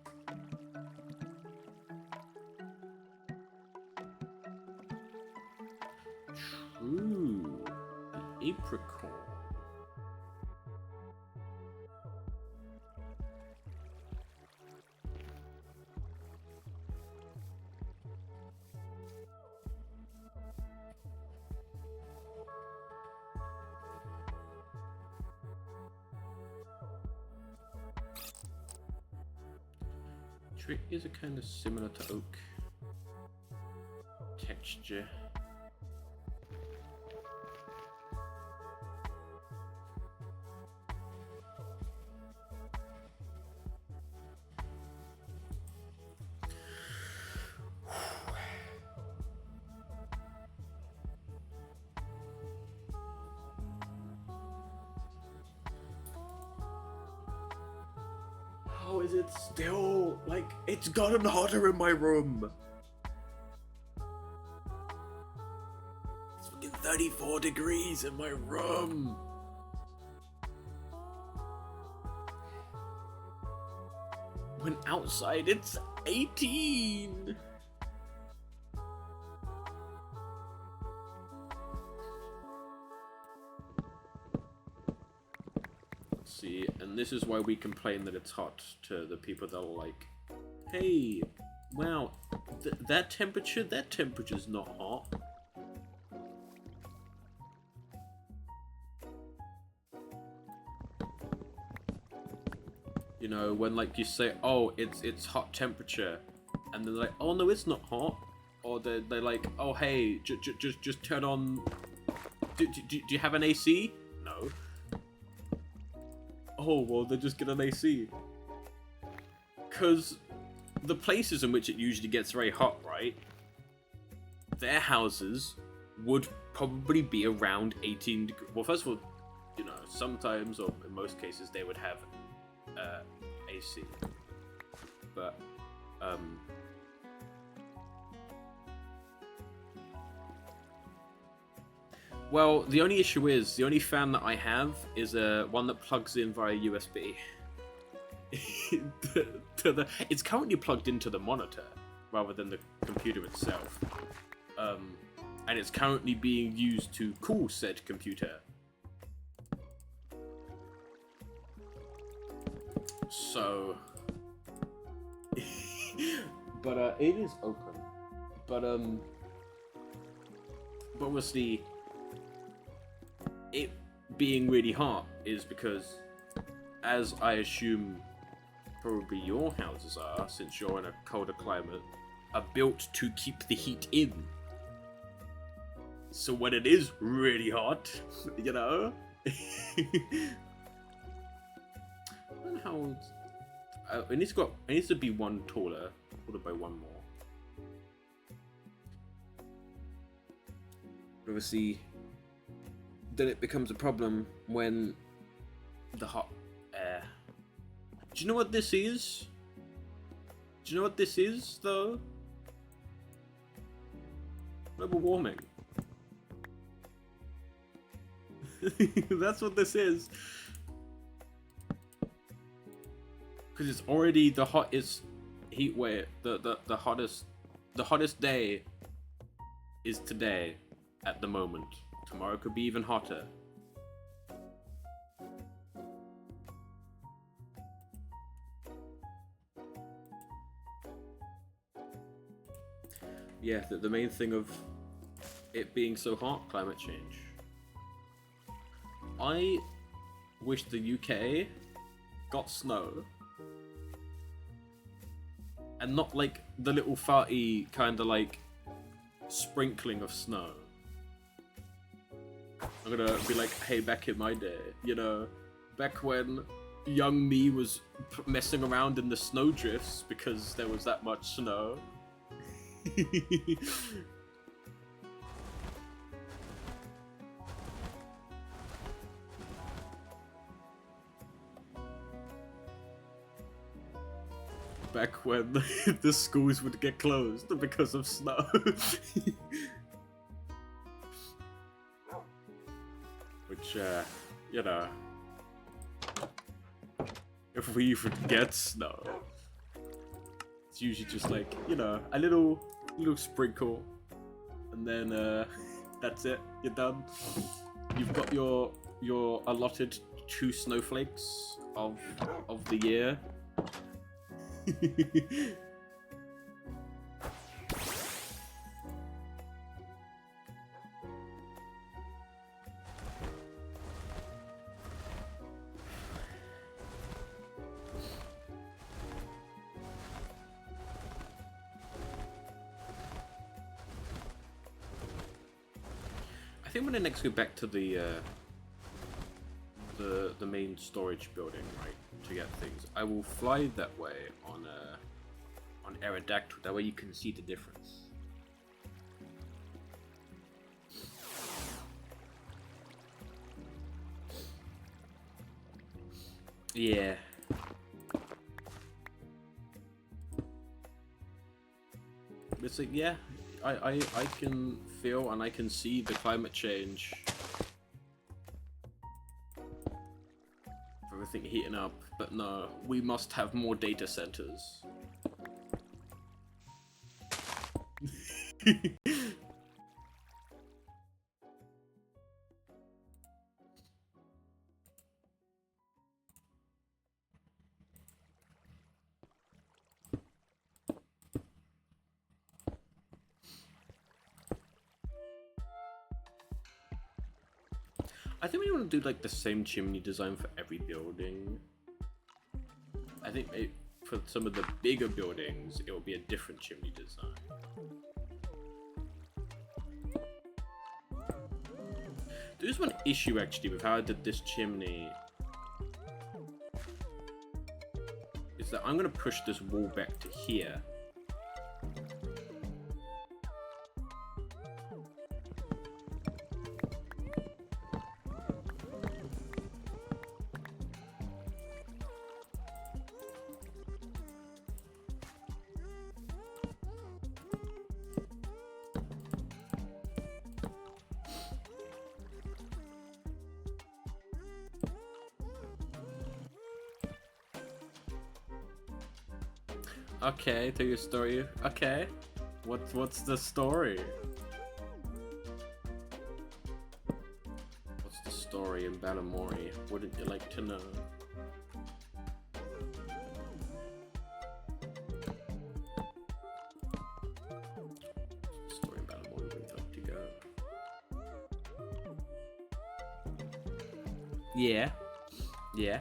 True. The apricot. Tree is a kind of similar to oak texture. How is it still, like, it's gotten hotter in my room? It's fucking 34 degrees in my room. When outside it's 18. See, and this is why we complain that it's hot to the people that are like, hey, wow, that temperature's not hot. You know, when like you say, oh, it's hot temperature, and they're like, oh no, it's not hot, or they're like, oh hey, just turn on. Do you have an AC? No. Oh, well, then just get an AC. Because the places in which it usually gets very hot, right? Their houses would probably be around 18 degrees. Well, first of all, you know, sometimes, or in most cases, they would have AC. But, well, the only issue is, the only fan that I have is one that plugs in via USB. It's currently plugged into the monitor, rather than the computer itself. And it's currently being used to cool said computer. So... but, it is open. But obviously... it being really hot is because, as I assume probably your houses are, since you're in a colder climate, are built to keep the heat in. So when it is really hot, you know? And how... it needs to be one taller, followed by one more. Obviously, then it becomes a problem when the hot air... Do you know what this is? Do you know what this is, though? Global warming. That's what this is. Because it's already the hottest heat wave. The hottest day is today at the moment. Tomorrow could be even hotter. Yeah, the main thing of it being so hot, climate change. I wish the UK got snow. And not like the little farty kind of like sprinkling of snow. I'm gonna be like, hey, back in my day, you know, back when young me was messing around in the snow drifts because there was that much snow. Back when the schools would get closed because of snow. Which, you know, if we even get snow. It's usually just like, you know, a little sprinkle, and then that's it. You're done. You've got your allotted 2 snowflakes of the year. I think when I next go back to the main storage building, right, to get things, I will fly that way on Aerodactyl. That way you can see the difference. Yeah. It's like, yeah, I can feel and I can see the climate change. Everything heating up, but no, we must have more data centers. I think we want to do like the same chimney design for every building. I think for some of the bigger buildings, it will be a different chimney design. There's one issue actually with how I did this chimney. Is that I'm going to push this wall back to here. Okay, tell your story. Okay, what's the story? What's the story in Balamori? Wouldn't you like to know? What's the story in Balamori? Wouldn't you like to go? Yeah. Yeah.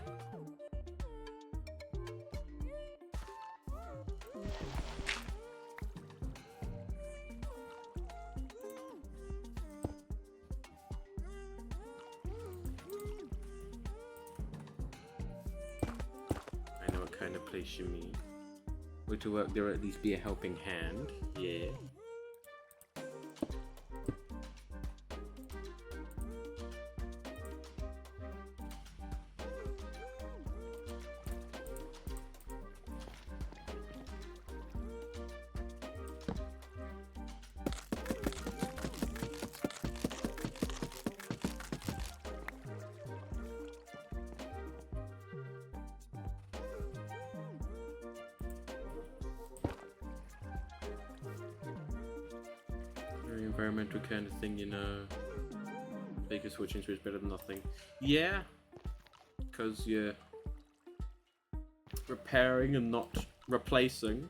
You mean? Were to work, there will at least be a helping hand. Yeah. Environmental kind of thing, you know. Bigger switching is better than nothing. Yeah, because you're repairing and not replacing.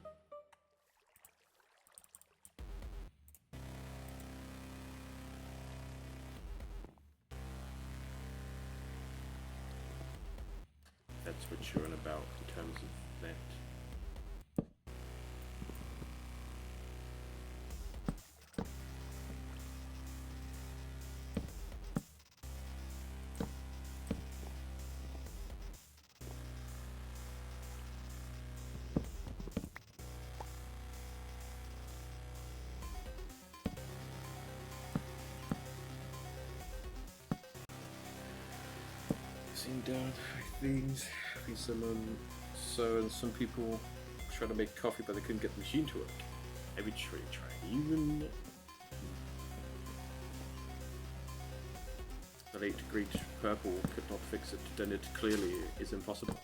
That's what you're on about in terms of that. Down things, and some people try to make coffee, but they couldn't get the machine to work. Every tree tried. Even that 8 degree purple could not fix it. Then it clearly is impossible.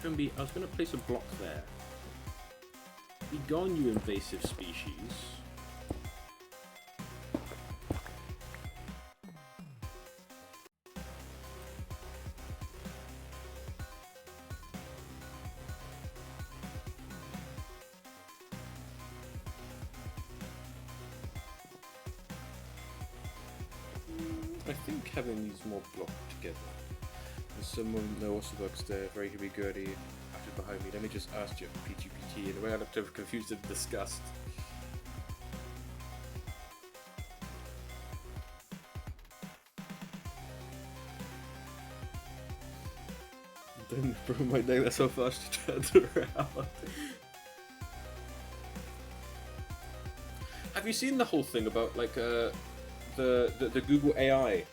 I was gonna place a block there. Be gone, you invasive species. I think having these more blocked together. There's someone no also looks there, very gurdy active behind me. Let me just ask you PGPT and the way I looked over confused and disgust. Then broke my neck so fast to turn around. Have you seen the whole thing about like the Google AI?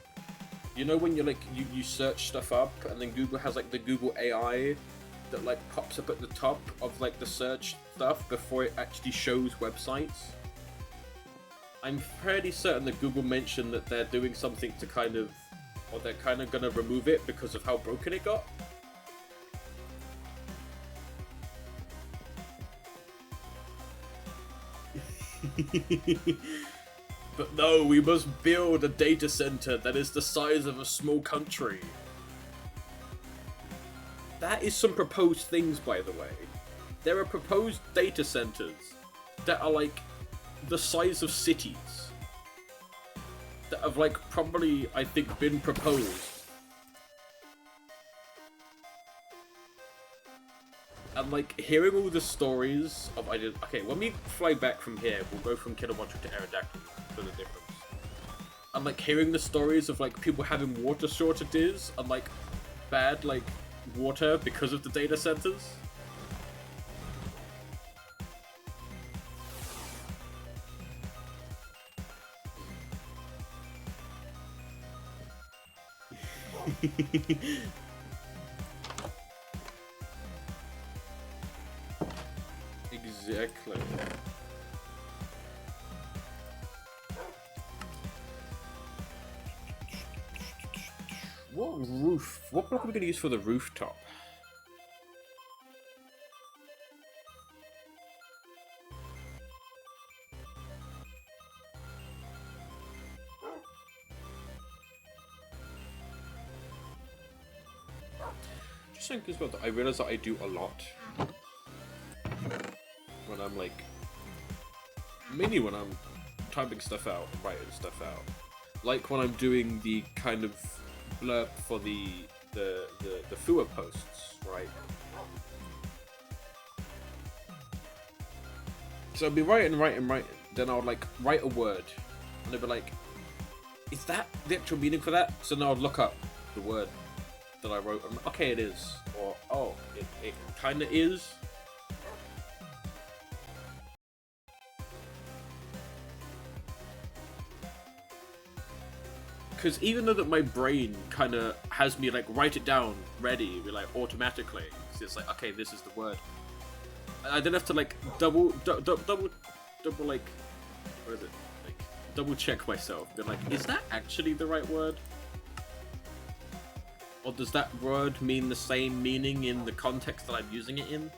You know when you search stuff up and then Google has like the Google AI that like pops up at the top of like the search stuff before it actually shows websites? I'm fairly certain that Google mentioned that they're doing something to kind of, or they're kind of gonna remove it because of how broken it got. But no, we must build a data center that is the size of a small country. That is some proposed things, by the way. There are proposed data centers that are like the size of cities. That have like probably, I think, been proposed. And like hearing all the stories of okay, when we fly back from here, we'll go from Kilowattrel to Aerodactyl for the difference. And like hearing the stories of like people having water shortages and like bad like water because of the data centers. Exactly. What block are we going to use for the rooftop? Just thinking about that, I realize that I do a lot when I'm like, mainly when I'm typing stuff out, writing stuff out. Like when I'm doing the kind of blurb for the FUA posts, right? So I'd be writing, then I would like write a word, and they'd be like, is that the actual meaning for that? So then I would look up the word that I wrote, and okay, it is, or oh, it kind of is. Because even though that my brain kind of has me like write it down, ready, like automatically, so it's like, okay, this is the word. I don't have to like double like, what is it? Like double check myself. Be like, is that actually the right word? Or does that word mean the same meaning in the context that I'm using it in?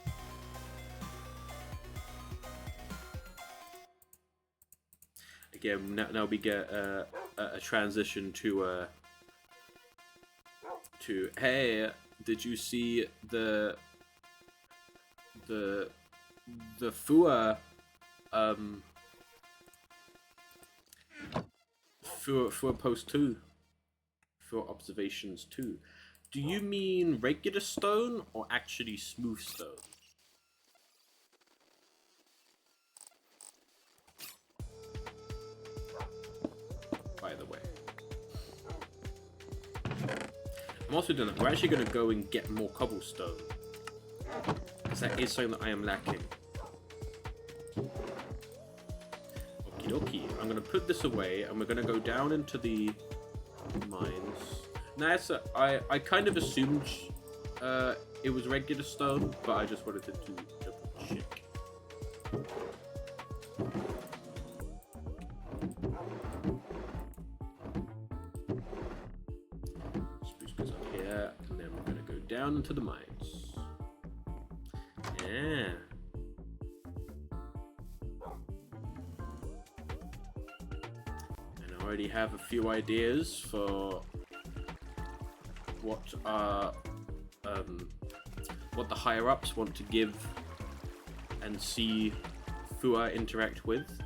Again, now we get a transition to hey, did you see the FUA FUA post 2, FUA observations 2? Do you mean regular stone or actually smooth stone? By the way, I'm also doing that. We're actually going to go and get more cobblestone, because that is something that I am lacking. Okie dokie. I'm going to put this away, and we're going to go down into the mines. Now, I kind of assumed it was regular stone, but I just wanted to double check. Spruce goes up here, and then we're going to go down into the mines. Yeah. And I already have a few ideas for what the higher ups want to give and see Fua interact with.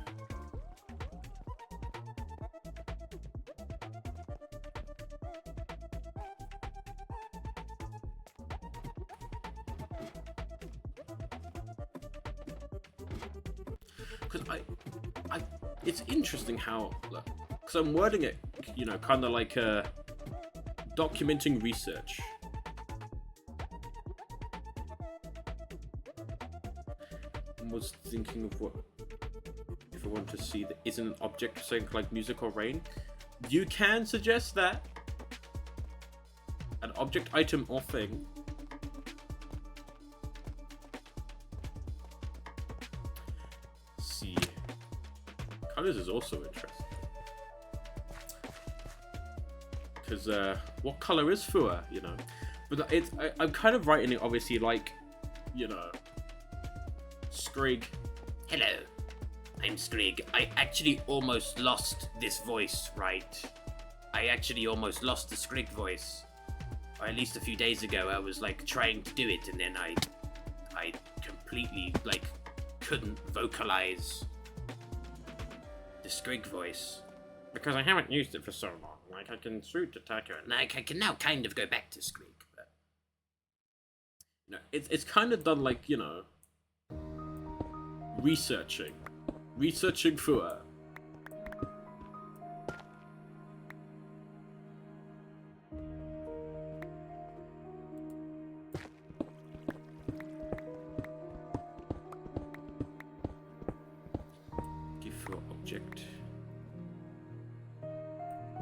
Because it's interesting how, because I'm wording it, you know, kind of like documenting research. I was thinking of what if I want to see that isn't an object saying like music or rain. You can suggest that an object, item, or thing. See, colors is also interesting because what color is Fua? You know, but I'm kind of writing it obviously like, you know, Skrig. Hello, I'm Skrig. I actually almost lost this voice, right? I actually almost lost the Skrig voice. Or at least a few days ago, I was like trying to do it, and then I completely like couldn't vocalize the Skrig voice because I haven't used it for so long. Like I can shoot, attack, and I can now kind of go back to Skrig, but you know, it's kind of done like, you know, researching Fua. Give Fua object.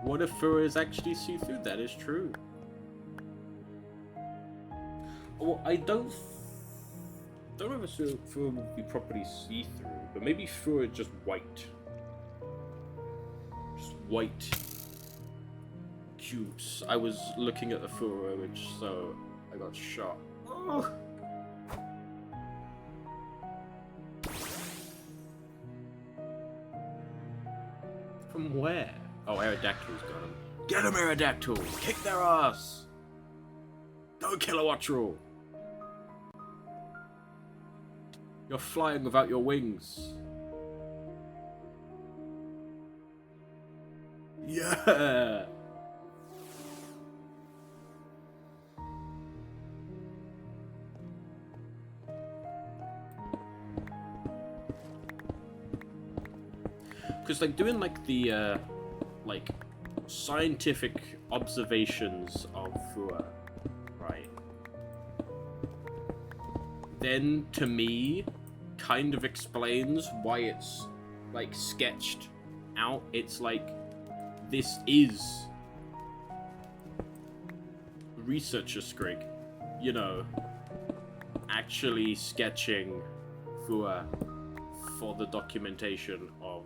What if Fua is actually see-through? That is true. Well, I don't know if Fua will be properly see-through, but maybe Fua is just white. Just white cubes. I was looking at the Fua image, so I got shot. Oh. From where? Oh, Aerodactyl's got him. Get him, Aerodactyl! Kick their ass! Go Kilowattrel! You're flying without your wings. Yeah! Because like doing like the like scientific observations of Fua, right? Then to me kind of explains why it's like sketched out. It's like this is researcher Skrig, you know, actually sketching Fua for the documentation of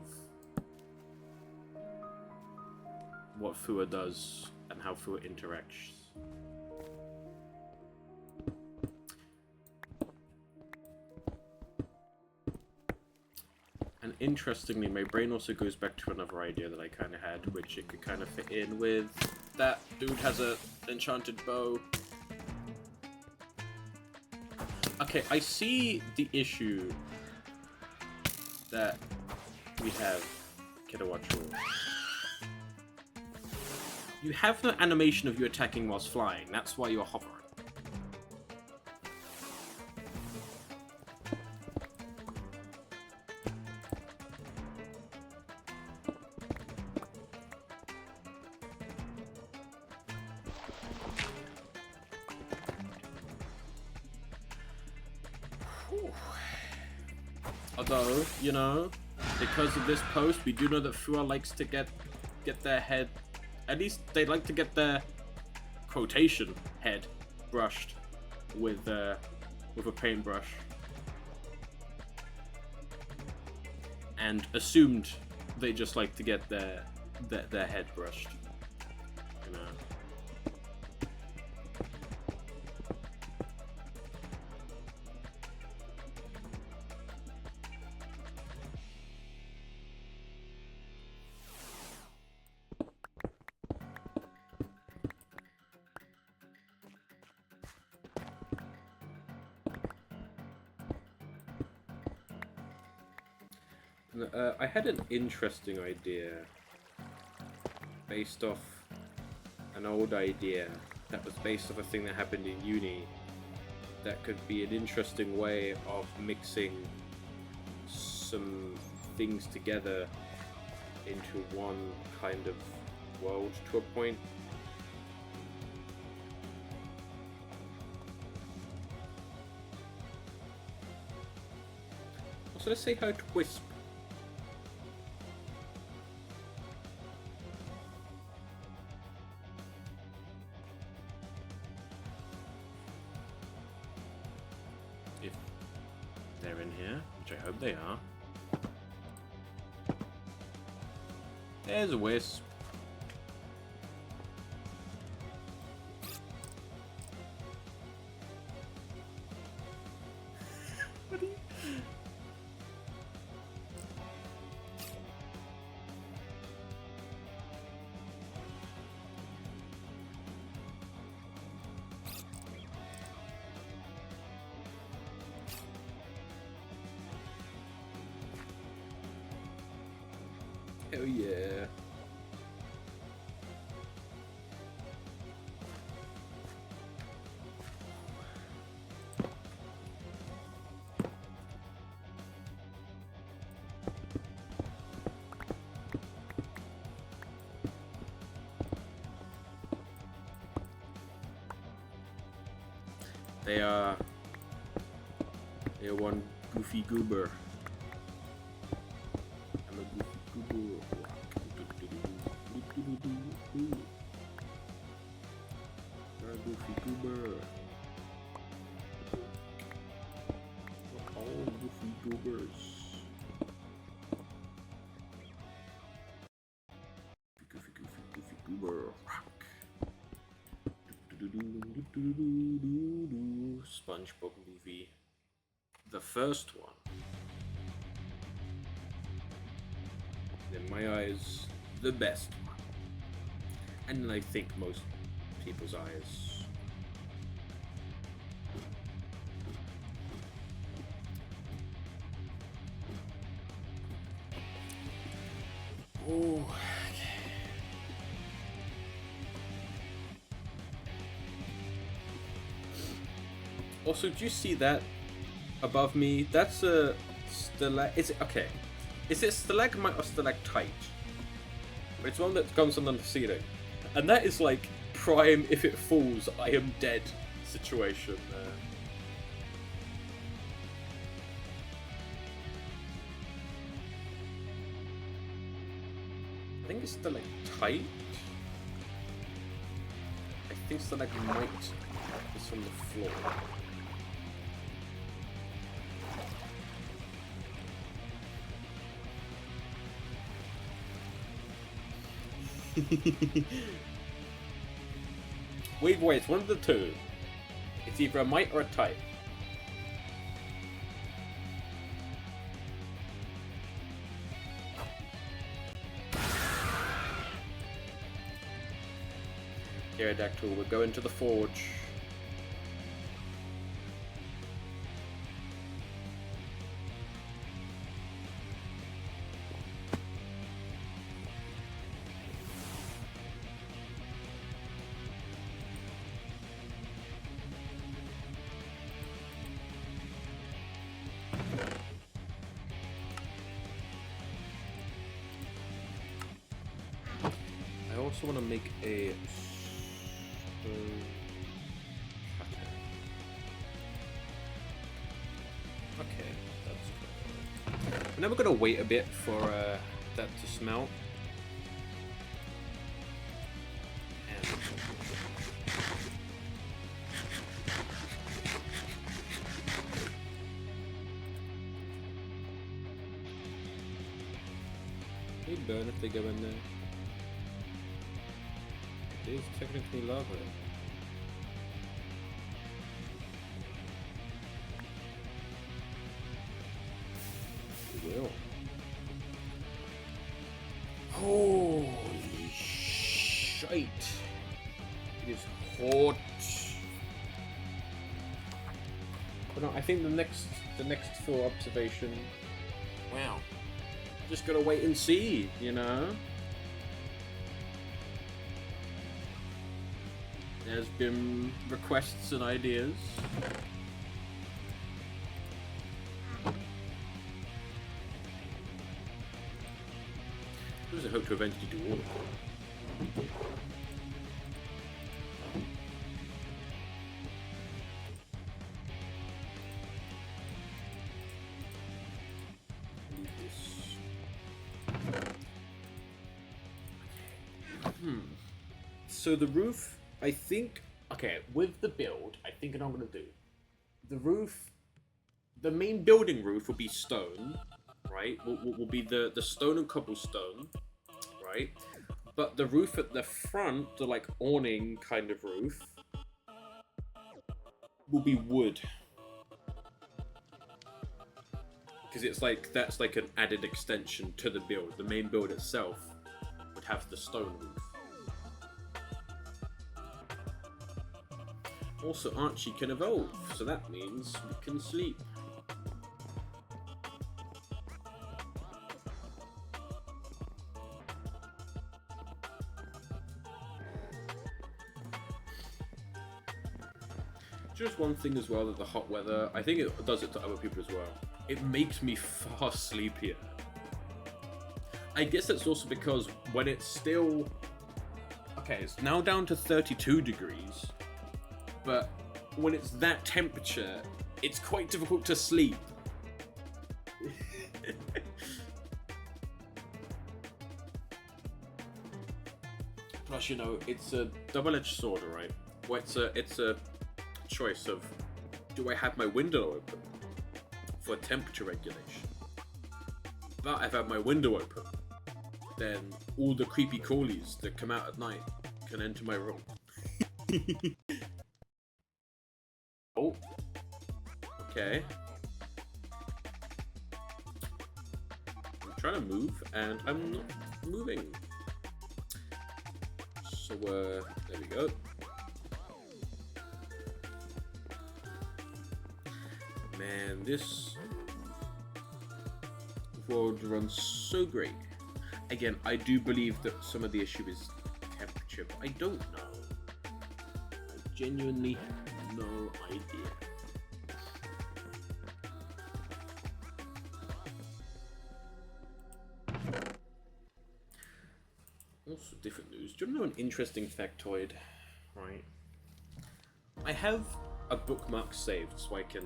what Fua does and how Fua interacts. And interestingly, my brain also goes back to another idea that I kind of had, which it could kind of fit in with. That dude has a enchanted bow. Okay, I see the issue that we have, Kilowattrel. You have the animation of you attacking whilst flying, that's why you're hovering. Although, you know, because of this post, we do know that Fua likes to get their head, at least they like to get their quotation head brushed with a paintbrush. And assumed they just like to get their head brushed. You know. I had an interesting idea based off an old idea that was based off a thing that happened in uni that could be an interesting way of mixing some things together into one kind of world to a point. Also, let's say hi to Wisp. If they're in here, which I hope they are. There's a Wisp. Hell yeah. They are one goofy goober. I'm a goofy goober. You're a goofy goober. We're all goofy goobers. Goofy goober. SpongeBob movie. The first one. In my eyes, the best one. And I think most people's eyes. Oh. Also, do you see that above me? That's a Is it okay? Is it stalagmite or stalactite? It's one that comes on the ceiling, and that is like prime. If it falls, I am dead situation there. I think it's stalactite. I think stalagmite is on the floor. Wait, it's one of the two. It's either a mite or a type. Aerodactyl, we're going to the forge. I also want to make a okay, that's good. And then we're gonna wait a bit for that to smelt. They burn if they go in there. It is technically lava. It will. Holy shite! It is hot. But no, I think the next full observation. Wow. Just gotta wait and see, you know? There's been requests and ideas. I hope to eventually do all of them. So the roof, I think, okay, with the build, I think what I'm going to do, the roof, the main building roof will be stone, right? Will be the stone and cobblestone, right? But the roof at the front, the like awning kind of roof, will be wood. Because it's like, that's like an added extension to the build. The main build itself would have the stone roof. Also, Archie can evolve, so that means we can sleep. Just one thing as well, that the hot weather, I think it does it to other people as well. It makes me far sleepier. I guess that's also because when it's still... Okay, it's now down to 32 degrees. But when it's that temperature, it's quite difficult to sleep. Plus, you know, it's a double-edged sword, right? Well, it's a choice of, do I have my window open for temperature regulation? But if I have my window open, then all the creepy crawlies that come out at night can enter my room. Oh, okay. I'm trying to move, and I'm not moving. So, there we go. Man, this world runs so great. Again, I do believe that some of the issue is temperature, but I don't know. I genuinely have no idea. Also, different news. Do you know an interesting factoid? Right. I have a bookmark saved so I can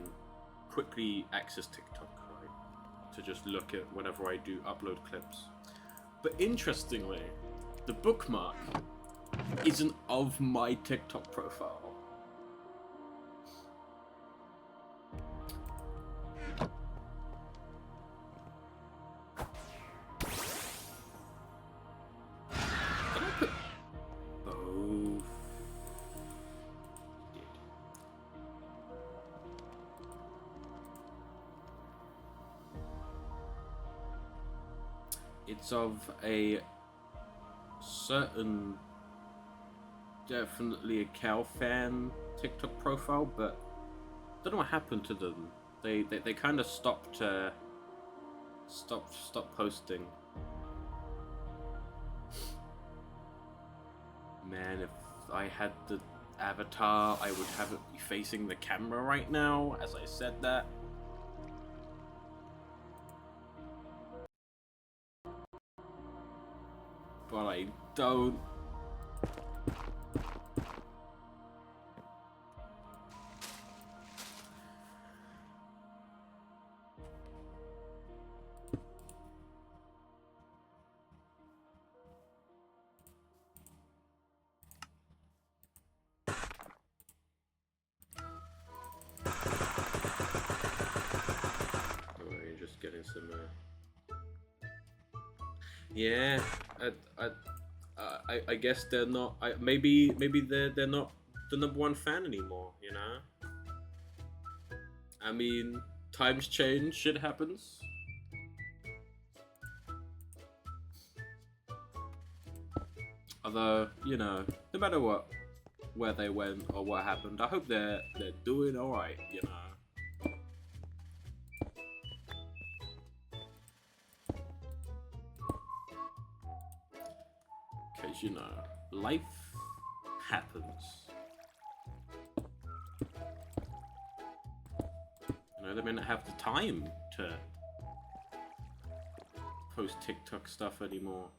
quickly access TikTok, right? To just look at whenever I do upload clips. But interestingly, the bookmark isn't of my TikTok profile. It's of a certain, definitely a Cal fan TikTok profile, but I don't know what happened to them. They kind of stopped posting. Man, if I had the avatar, I would have it be facing the camera right now as I said that. But I don't. You're just getting some. Yeah. I guess they're not. Maybe they're not the #1 fan anymore. You know. I mean, times change, shit happens. Although, you know, no matter what, where they went or what happened, I hope they're doing all right. You know. you know, life happens. You know, they may not have the time to post TikTok stuff anymore.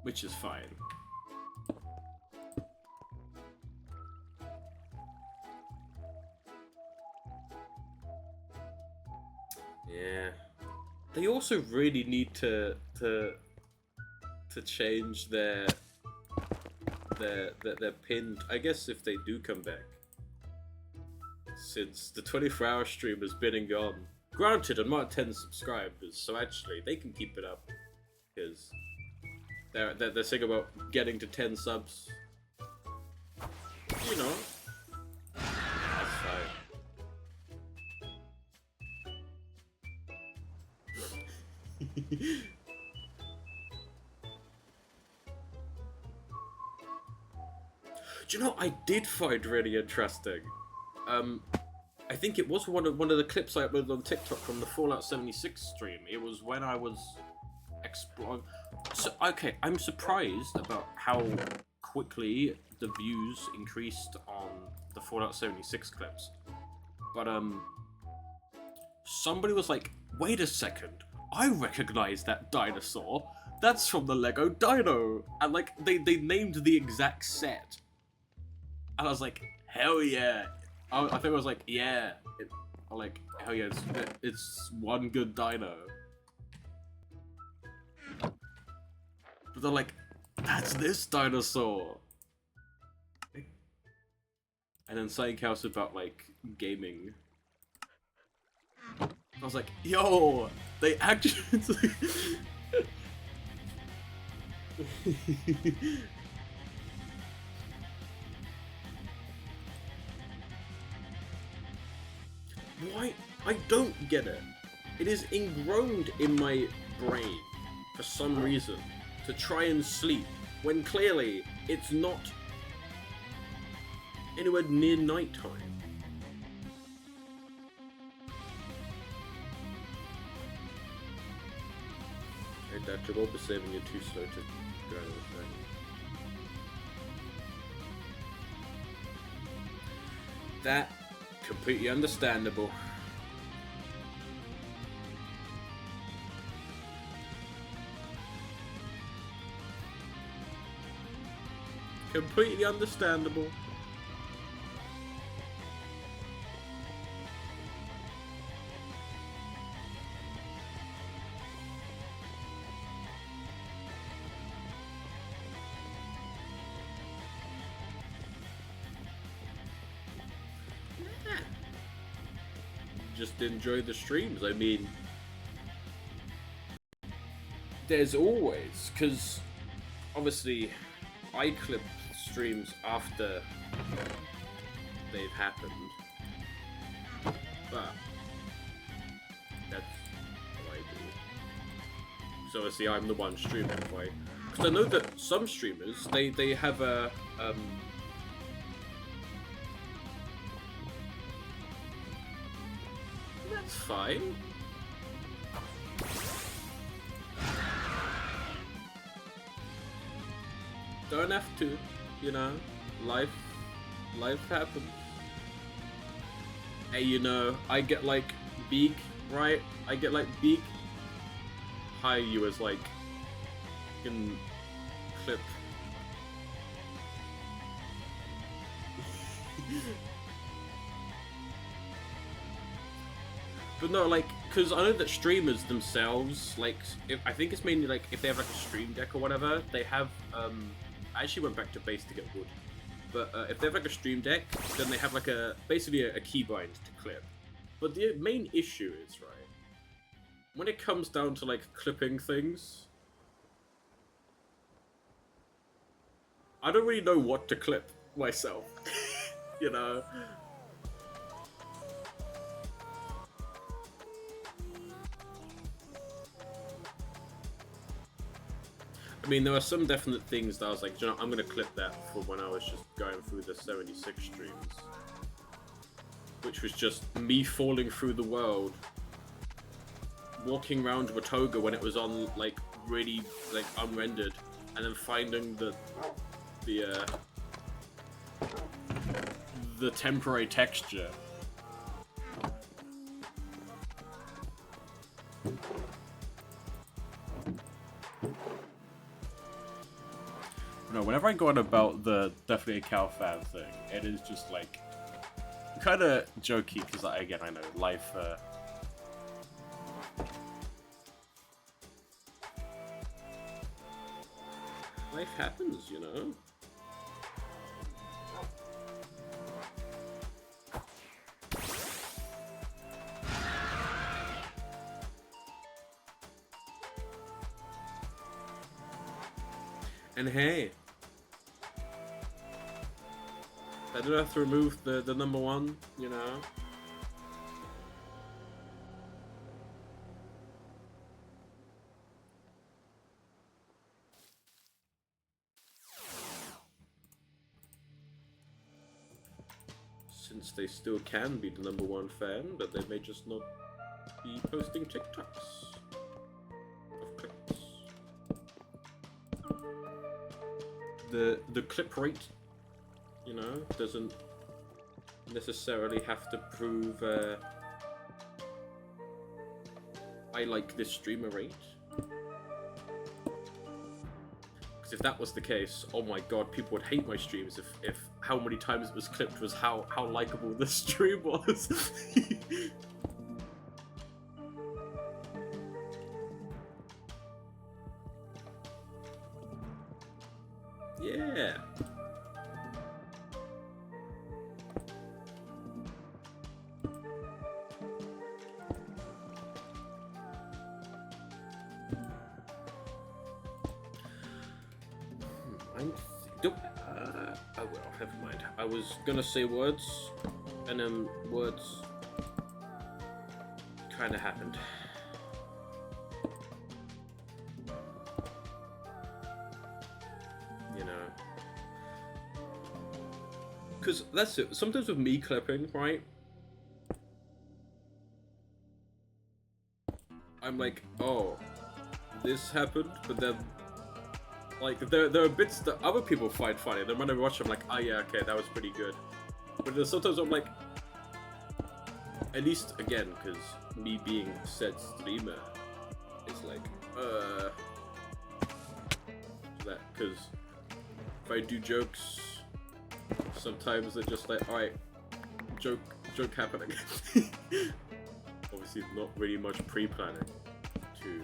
Which is fine. Yeah. They also really need to change their pinned, I guess, if they do come back. Since the 24-hour stream has been and gone. Granted, I'm not at 10 subscribers, so actually they can keep it up. Because they're saying about getting to 10 subs. You know. That's fine. Do you know what I did find really interesting? I think it was one of the clips I uploaded on TikTok from the Fallout 76 stream. It was when I was exploring. So okay, I'm surprised about how quickly the views increased on the Fallout 76 clips. But somebody was like, "Wait a second, I recognize that dinosaur. That's from the Lego Dino," and like they named the exact set. And I was like, hell yeah. I think I was like, yeah. I'm like, hell yeah, it's one good dino. But they're like, that's this dinosaur. And then something else about, like, gaming. I was like, yo, they actually... Why? I don't get it. It is ingrained in my brain, for some reason, to try and sleep, when clearly it's not anywhere near nighttime. Okay, Dr. Bob is saving you too slow to go on the thing. That completely understandable. Completely understandable. Just enjoy the streams. I mean, there's always, because obviously I clip streams after they've happened, but that's what I do. So obviously I'm the one streaming, right? Because I know that some streamers, they have a that's fine. Don't have to, you know. Life happens. Hey, you know, I get like big, right? I get like big. Hire you as like in clip. But no, like, because I know that streamers themselves, like, I think it's mainly, like, if they have, like, a stream deck or whatever, they have, I actually went back to base to get wood. But if they have, like, a stream deck, then they have, like, basically a keybind to clip. But the main issue is, right, when it comes down to, like, clipping things, I don't really know what to clip myself, you know? I mean, there were some definite things that I was like, you know, I'm gonna clip that for when I was just going through the 76 streams. Which was just me falling through the world. Walking around Watoga when it was on, like, really like unrendered, and then finding the temporary texture. No, whenever I go on about the Definitely a Cow fan thing, it is just like kind of jokey because, again, I know life. Life happens, you know. And hey, I don't have to remove the number one, you know. Since they still can be the number one fan, but they may just not be posting TikToks of clips. The clip rate, you know, doesn't necessarily have to prove I like this streamer rate. Because if that was the case, oh my god, people would hate my streams if how many times it was clipped was how likable the stream was. Yeah. Oh well, never mind. I was gonna say words, and then words kind of happened. You know. Because that's it. Sometimes with me clipping, right? I'm like, oh, this happened, but then like there are bits that other people find funny. Then when I watch them, I'm like, oh yeah, okay, that was pretty good. But then sometimes I'm like, at least again, because me being said streamer is like, that because if I do jokes, sometimes they're just like, all right, joke happening. Obviously, not really much pre-planning to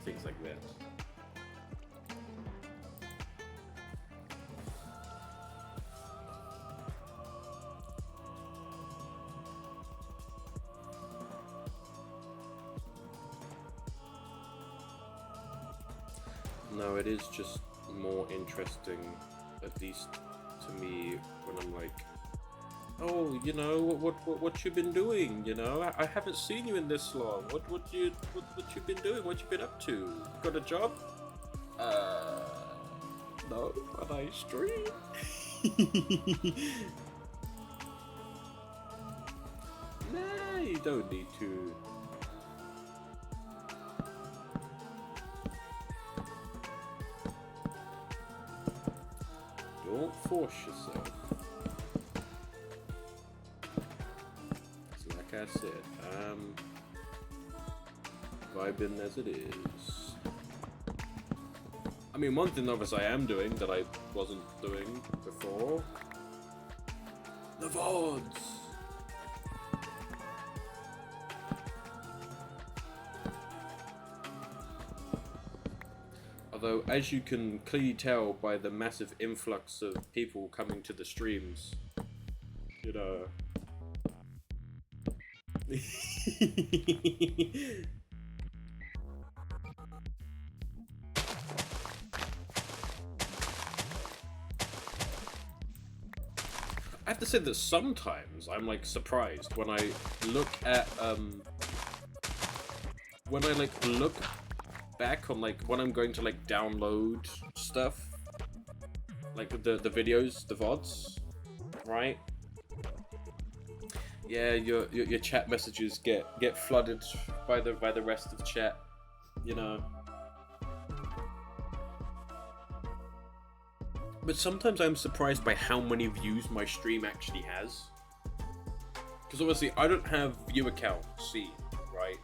things like that. No, it is just more interesting, at least to me, when I'm like, oh, you know, what you been doing? You know, I haven't seen you in this long. What you been doing? What you been up to? Got a job? No, but I stream. Nah, you don't need to. Don't force yourself. Like I said, I'm vibing as it is. I mean, one thing obviously I am doing that I wasn't doing before. The VODs! Although, as you can clearly tell by the massive influx of people coming to the streams, you know... I have to say that sometimes I'm like surprised when I look at when I like look back on like when I'm going to like download stuff, like the videos, the VODs, right? Yeah, your chat messages get flooded by the rest of chat, you know. But sometimes I'm surprised by how many views my stream actually has. Because obviously I don't have viewer count C, right?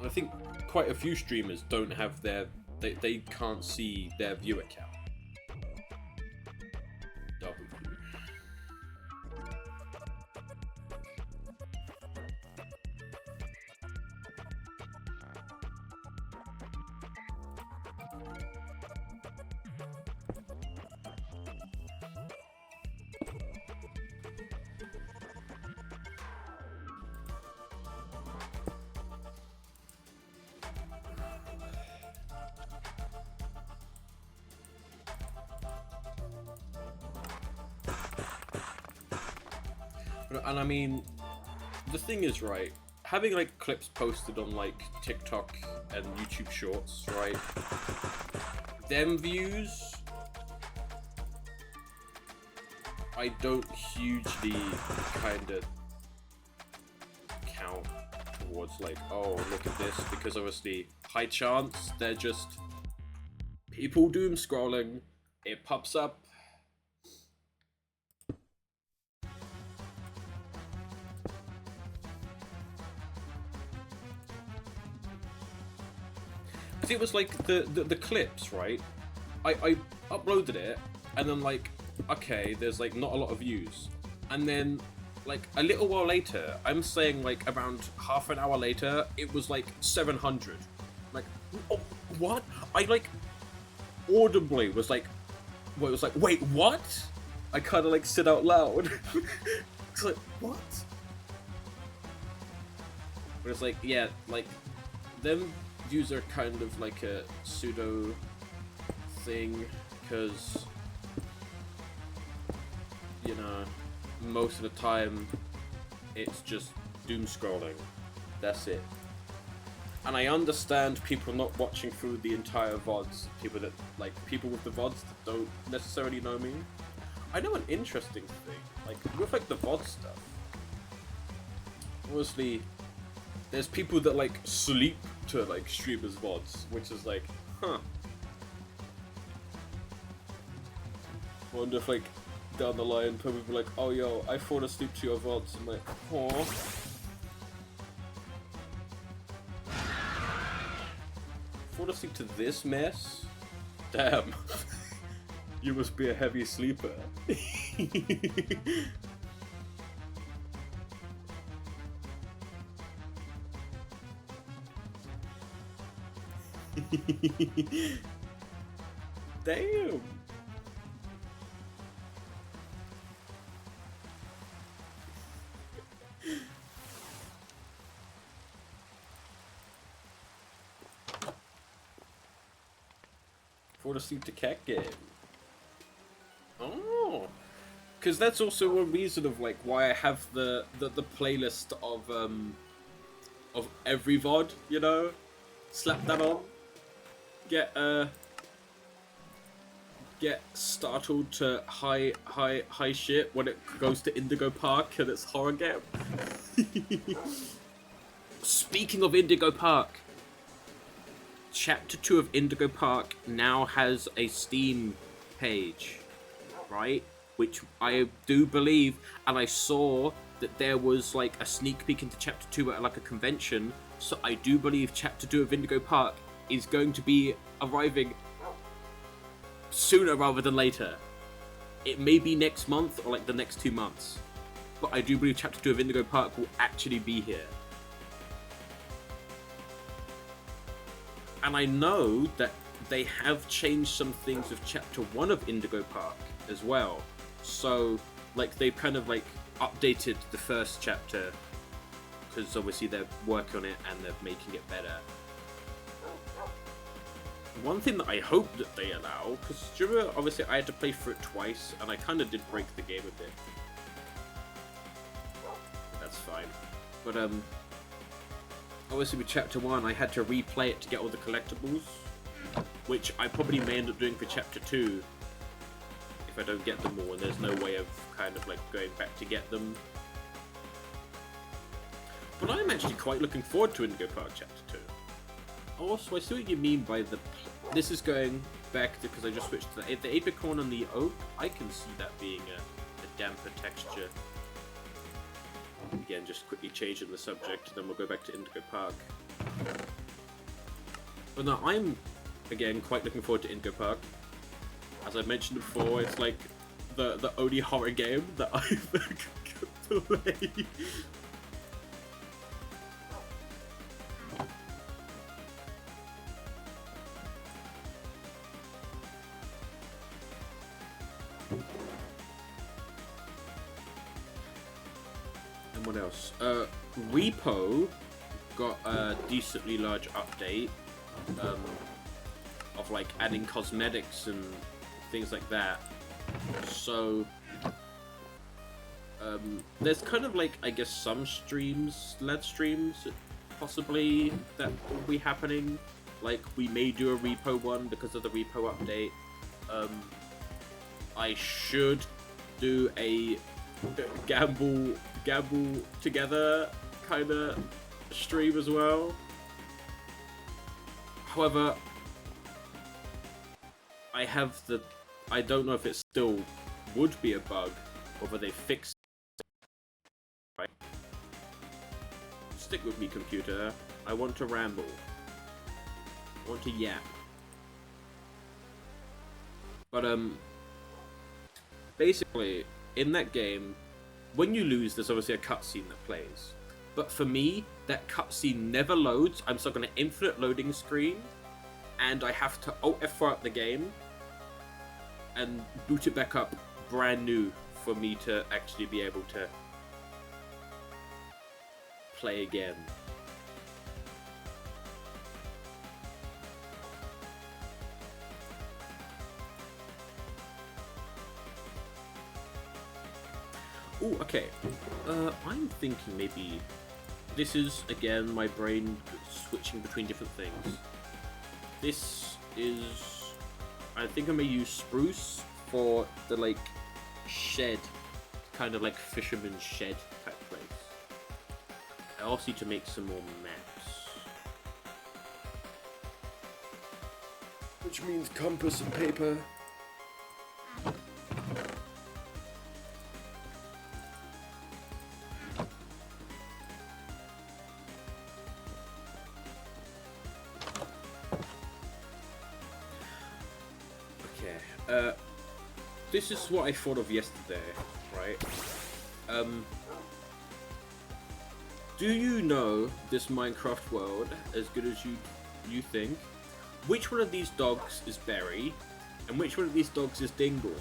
I think quite a few streamers don't have their... They can't see their viewer count. W. And I mean, the thing is, right, having like clips posted on like TikTok and YouTube Shorts, right, them views, I don't hugely kind of count towards like, oh, look at this, because obviously, high chance, they're just people doom scrolling, it pops up. It was like the clips, right? I uploaded it, and then like, okay, there's like not a lot of views, and then like a little while later, I'm saying like around half an hour later, it was like 700. Like, oh, what? I like audibly was like, well, it was like, wait, what? I kind of like said out loud. It's like, what? But it's like, yeah, like them. Views are kind of like a pseudo thing, because, you know, most of the time it's just doom scrolling. That's it. And I understand people not watching through the entire VODs, people with the VODs that don't necessarily know me. I know an interesting thing, like with like the VOD stuff, obviously there's people that like sleep to like streamers VODs, which is like, huh. Wonder if like down the line people will be like, oh yo, I fall asleep to your VODs. I'm like, oh. Fall asleep to this mess? Damn. You must be a heavy sleeper. Damn. For the Sleep to Cat game. Oh, because that's also one reason of like why I have the playlist of every VOD, you know, slap that on. Get startled to high shit when it goes to Indigo Park and it's horror game. Speaking of Indigo Park, Chapter 2 of Indigo Park now has a Steam page, right? Which I do believe, and I saw that there was like a sneak peek into Chapter 2 at like a convention, so I do believe Chapter 2 of Indigo Park is going to be arriving sooner rather than later. It may be next month or like the next 2 months, but I do believe Chapter 2 of Indigo Park will actually be here. And I know that they have changed some things with Chapter 1 of Indigo Park as well. So, like, they've kind of like updated the first chapter, because obviously they're working on it and they're making it better. One thing that I hope that they allow, because obviously I had to play through it twice, and I kind of did break the game a bit. That's fine. But, obviously with Chapter 1, I had to replay it to get all the collectibles, which I probably may end up doing for Chapter 2, if I don't get them all, and there's no way of kind of, like, going back to get them. But I'm actually quite looking forward to Indigo Park Chapter 2. Also, I see what you mean by the... This is going back to, because I just switched to the Apicorn and the Oak. I can see that being a damper texture. Again, just quickly changing the subject, then we'll go back to Indigo Park. But no, I'm, again, quite looking forward to Indigo Park. As I mentioned before, it's like the only horror game that I've played. And what else? Repo got a decently large update of like adding cosmetics and things like that. So there's kind of like, I guess, some streams, LED streams possibly that will be happening. Like we may do a Repo one because of the Repo update. I should do a gamble together kind of stream as well. However, I don't know if it still would be a bug, or whether they fixed it. Right? Stick with me, computer. I want to ramble. I want to yap. But basically, in that game, when you lose, there's obviously a cutscene that plays. But for me, that cutscene never loads. I'm stuck on an infinite loading screen, and I have to Alt F4 out the game and boot it back up brand new for me to actually be able to play again. Ooh, okay. I'm thinking maybe this is, again, my brain switching between different things. This is... I think I may use spruce for the, like, shed. Kind of like fisherman's shed type place. I also need to make some more maps. Which means compass and paper. This is what I thought of yesterday, right? Do you know this Minecraft world as good as you think? Which one of these dogs is Berry, and which one of these dogs is Dingle?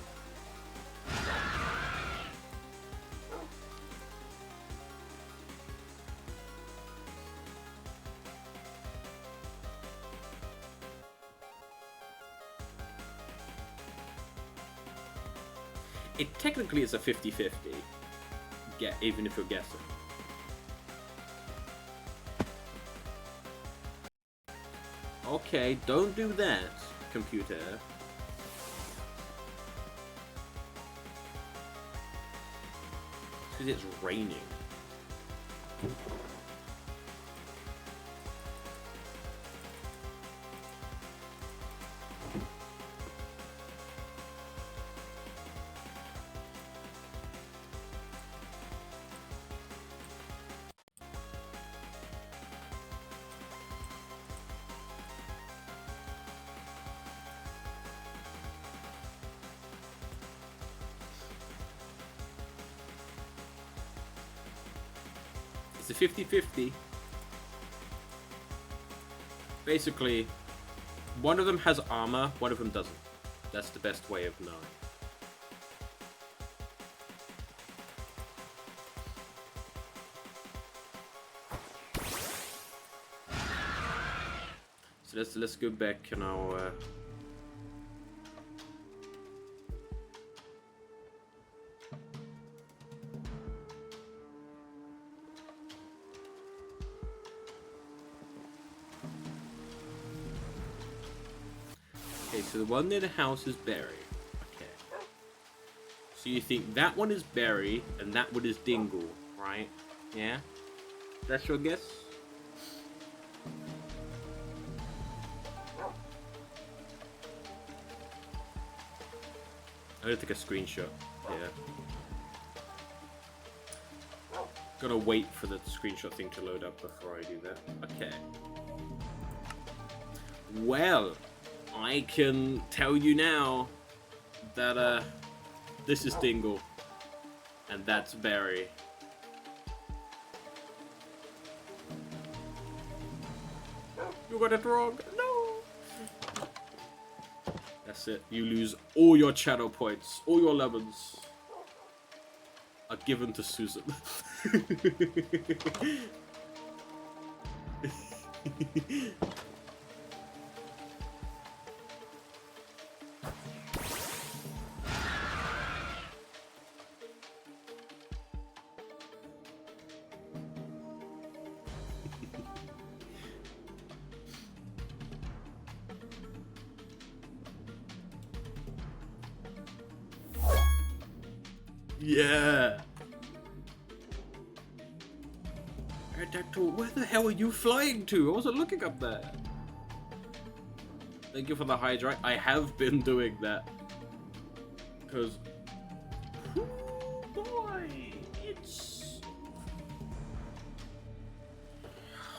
It technically is a 50-50, even if you're guessing. Okay, don't do that, computer. Because it's raining. It's a 50-50. Basically, one of them has armor, one of them doesn't. That's the best way of knowing. So let's go back and I'll Okay, so the one near the house is Berry. Okay. So you think that one is Berry and that one is Dingle, right? Yeah? That's your guess? I'm gonna take a screenshot. Yeah. Gotta wait for the screenshot thing to load up before I do that. Okay. Well, I can tell you now that this is Dingle, and that's Barry. You got it wrong. No. That's it. You lose all your shadow points. All your lemons are given to Susan. Yeah. Aerodactyl, where the hell are you flying to? I wasn't looking up there. Thank you for the hydrate. I have been doing that. Because... Oh boy, it's...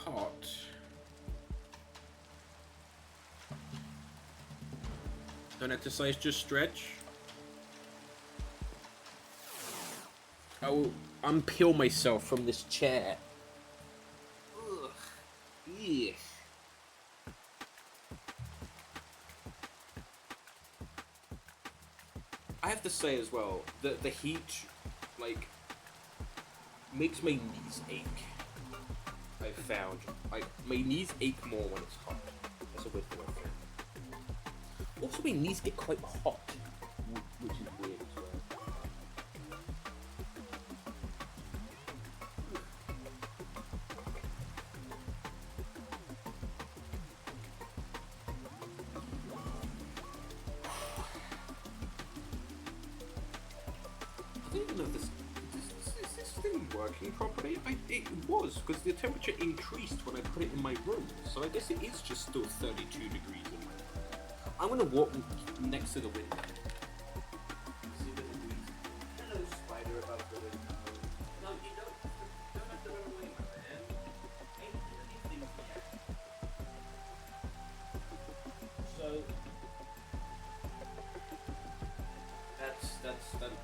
hot. Don't exercise, just stretch. I will unpeel myself from this chair. Ugh. Yeah. I have to say as well that the heat, like, makes my knees ache. I've found, like, my knees ache more when it's hot. That's a weird thing I found. Also, my knees get quite hot, which is weird as well. I don't even know if is this thing working properly? It was, because the temperature increased when I put it in my room, so I guess it is just still 32 degrees in my room. I'm gonna walk next to the window. See the degrees. Hello, spider above the window. No, you don't have to run away, my man. Ain't anything yet. So...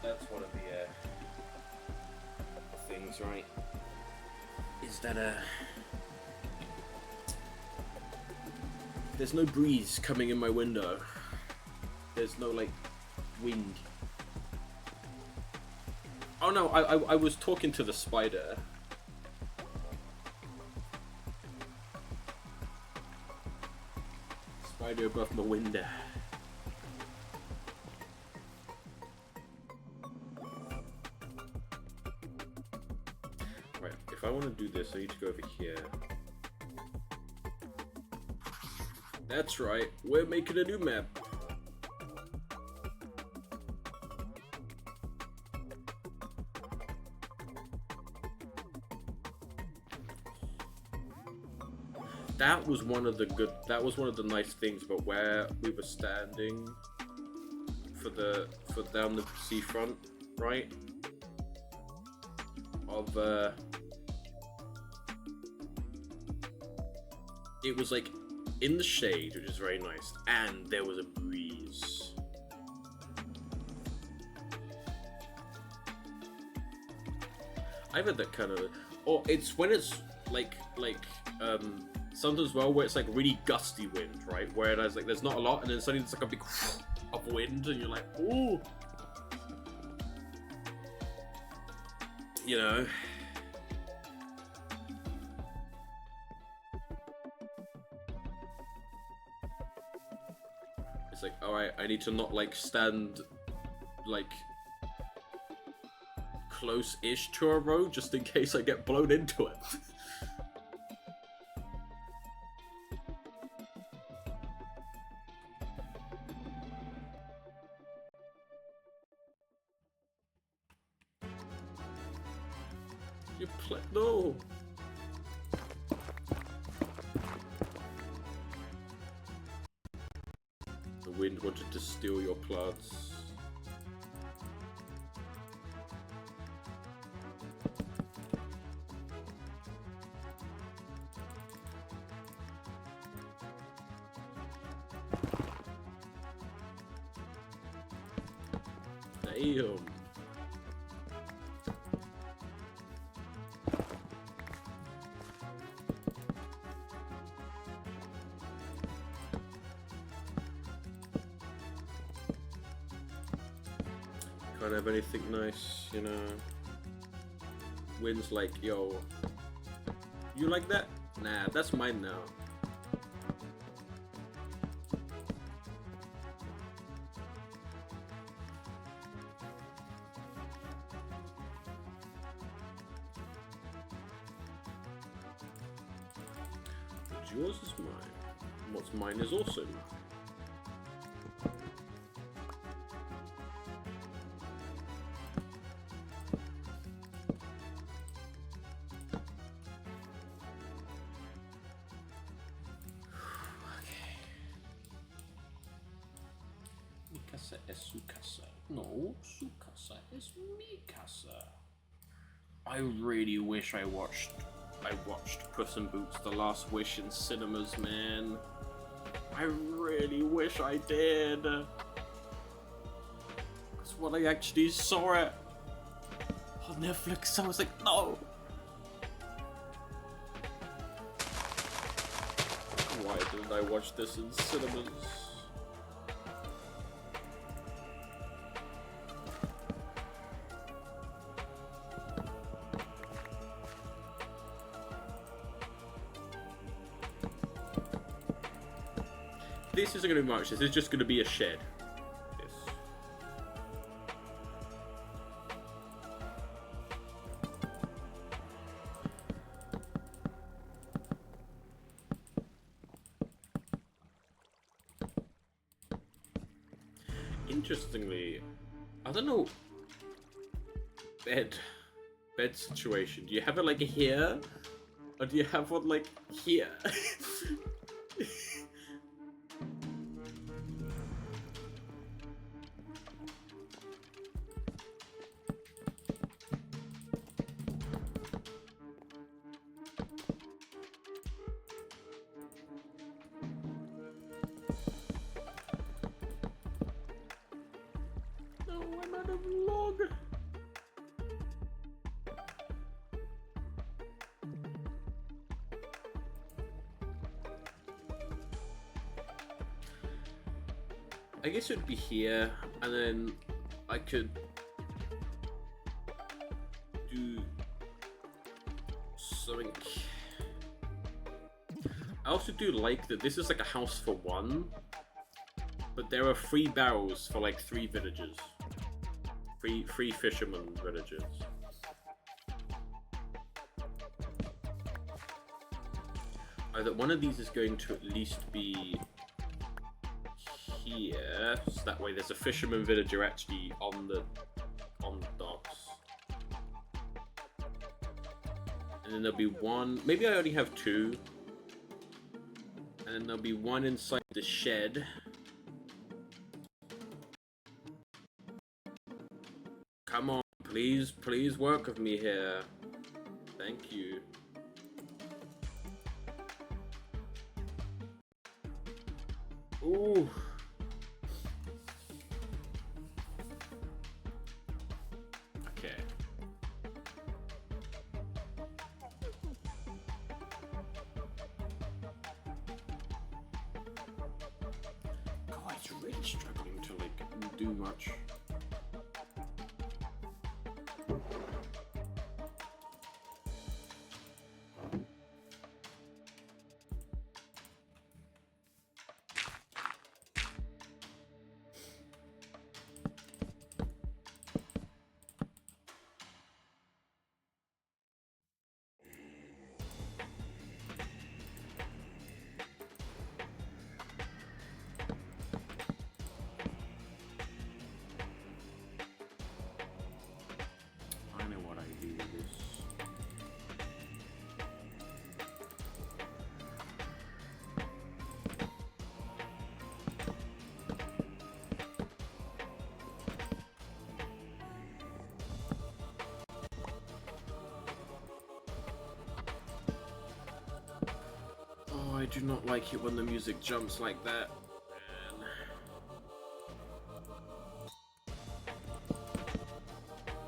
That's one of the things, right? Is that there's no breeze coming in my window. There's no like wind. Oh no, I was talking to the spider. Spider above my window. If I want to do this, I need to go over here. That's right, we're making a new map. That was one of the nice things about where we were standing for down the seafront, right? It was like in the shade, which is very nice, and there was a breeze. I've had that kind of, or it's when it's like sometimes well where it's like really gusty wind, right? Where there's like there's not a lot, and then suddenly there's like a big of wind, and you're like, ooh, you know. It's like, alright, I need to not like stand like close-ish to a road just in case I get blown into it. No. wanted to steal your plots. Damn. Can't have anything nice, you know. Wins like, yo, you like that? Nah, that's mine now. What's yours is mine. What's mine is also mine. Casa es su casa. No, su casa es mi casa. I really wish I watched Puss in Boots: The Last Wish in cinemas, man. I really wish I did. That's what I actually saw it on Netflix. I was like, no. Why didn't I watch this in cinemas? This isn't going to be much. This is just going to be a shed. Yes. Interestingly, I don't know. Bed situation. Do you have it like here, or do you have one like here? No, I'm out of log. I guess it would be here, and then I could do something. I also do like that this is like a house for one, but there are 3 barrels for like 3 villages. Three fisherman villages. Either one of these is going to at least be here, so that way there's a fisherman villager actually on the docks. And then there'll be one, maybe I only have 2. And then there'll be one inside the shed. Come on, please work with me here. Thank you. Ooh. Okay. God, it's really struggling to like do much. I do not like it when the music jumps like that. Man.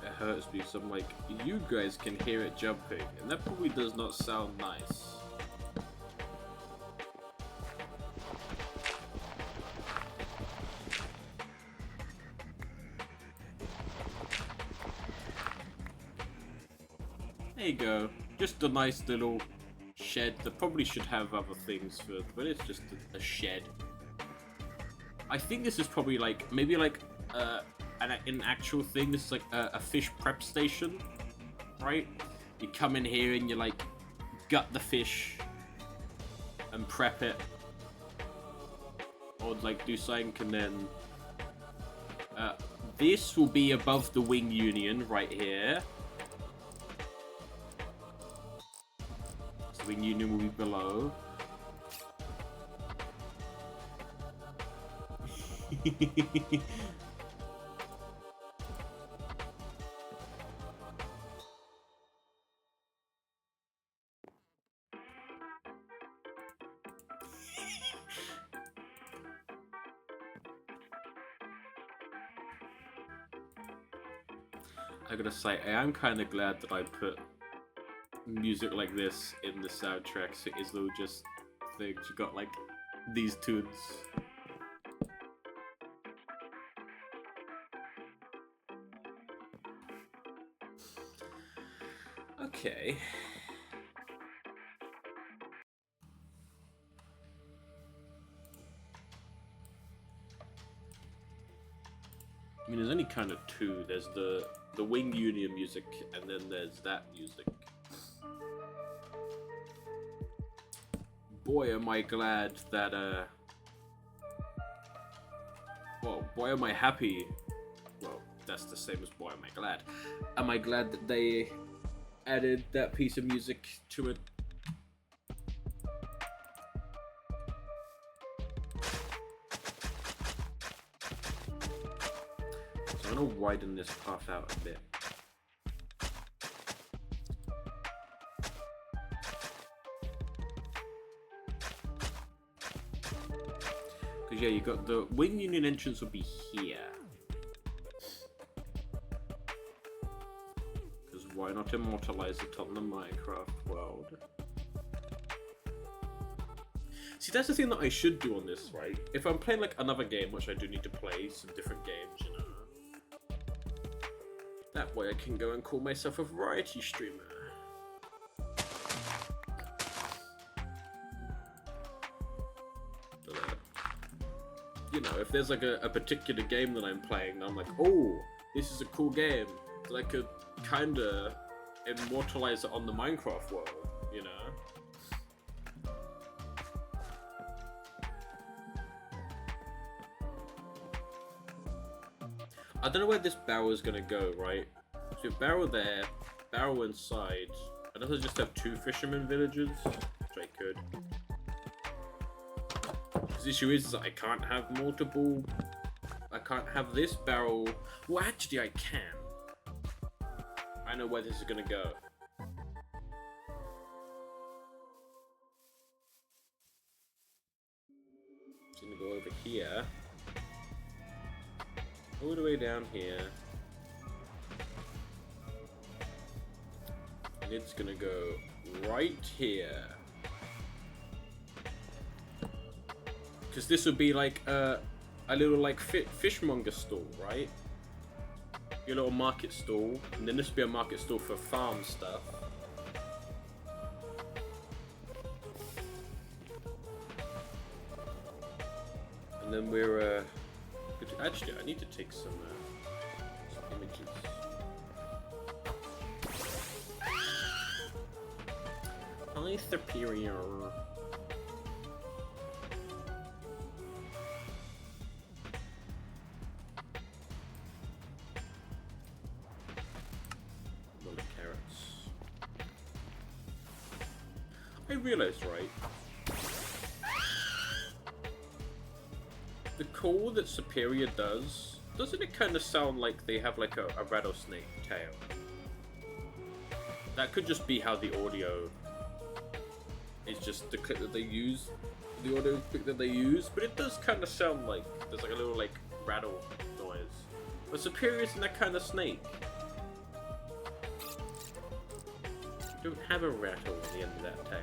It hurts me, so I'm like, you guys can hear it jumping, and that probably does not sound nice. There you go. Just a nice little shed that probably should have other things for, but it's just a shed. I think this is probably like, maybe like an actual thing. This is like a fish prep station, right? You come in here and you like gut the fish and prep it, or like do something, and then this will be above the wing union right here. Wing union will be below. I gotta say, I am kind of glad that I put music like this in the soundtrack, so it's little just things. You got like these tunes. Okay. I mean, there's only kind of two. There's the Wing Union music, and then there's that music. Boy, am I glad that, well, boy, am I happy. Well, that's the same as boy, am I glad. Am I glad that they added that piece of music to it? So I'm gonna widen this path out a bit. Because yeah, you got the Wing Union entrance will be here. Because why not immortalize it on the Minecraft world? See, that's the thing that I should do on this, right? If I'm playing like another game, which I do need to play some different games, you know. That way I can go and call myself a variety streamer. You know, if there's like a particular game that I'm playing, I'm like, oh, this is a cool game, that I could kinda immortalize it on the Minecraft world, you know? I don't know where this barrel is gonna go, right? So barrel there, barrel inside. I know I just have 2 fisherman villages, which I could. The issue is that I can't have multiple. I can't have this barrel. Well, actually, I can. I know where this is gonna go. It's gonna go over here, all the way down here, and it's gonna go right here. Because this would be like a little like fishmonger stall, right? Your little market stall, and then this would be a market stall for farm stuff. And then we're actually, I need to take some images. Hi, Superior. I realized, right? The call that Superior does, doesn't it kind of sound like they have like a rattlesnake tail? That could just be how the audio It's just the clip that they use, the audio clip that they use, but it does kind of sound like there's like a little like rattle noise. But Superior isn't that kind of snake. You don't have a rattle at the end of that tail.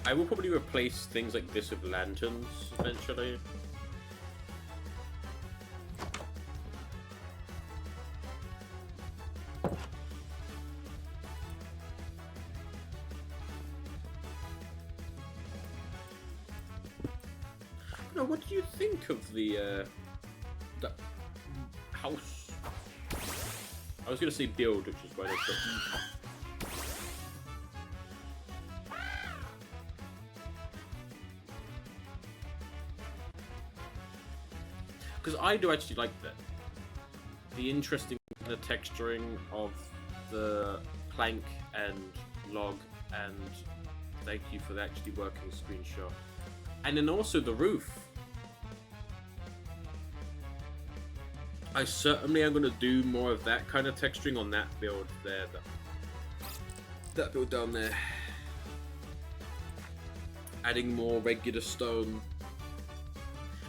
I will probably replace things like this with lanterns eventually. No, what do you think of the house? I was gonna say build, which is why they put. Because I do actually like that. The interesting kind of texturing of the plank and log, and thank you for the actually working screenshot. And then also the roof. I certainly am going to do more of that kind of texturing on that build there. That build down there. Adding more regular stone.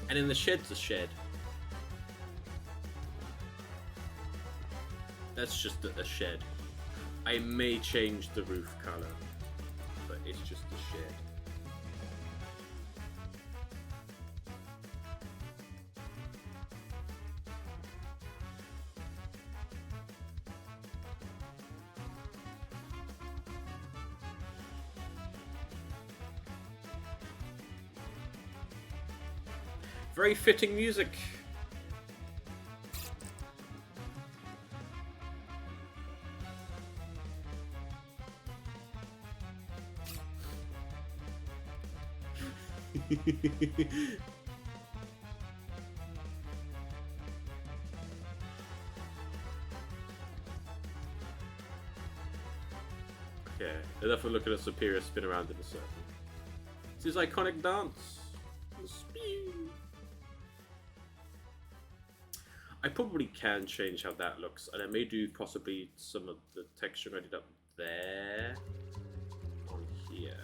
And then the shed's a shed. That's just a shed. I may change the roof color, but it's just a shed. Very fitting music. Okay, enough of looking at Superior spin around in a circle. It's his iconic dance. I probably can change how that looks, and I may do possibly some of the texture I did up there on here.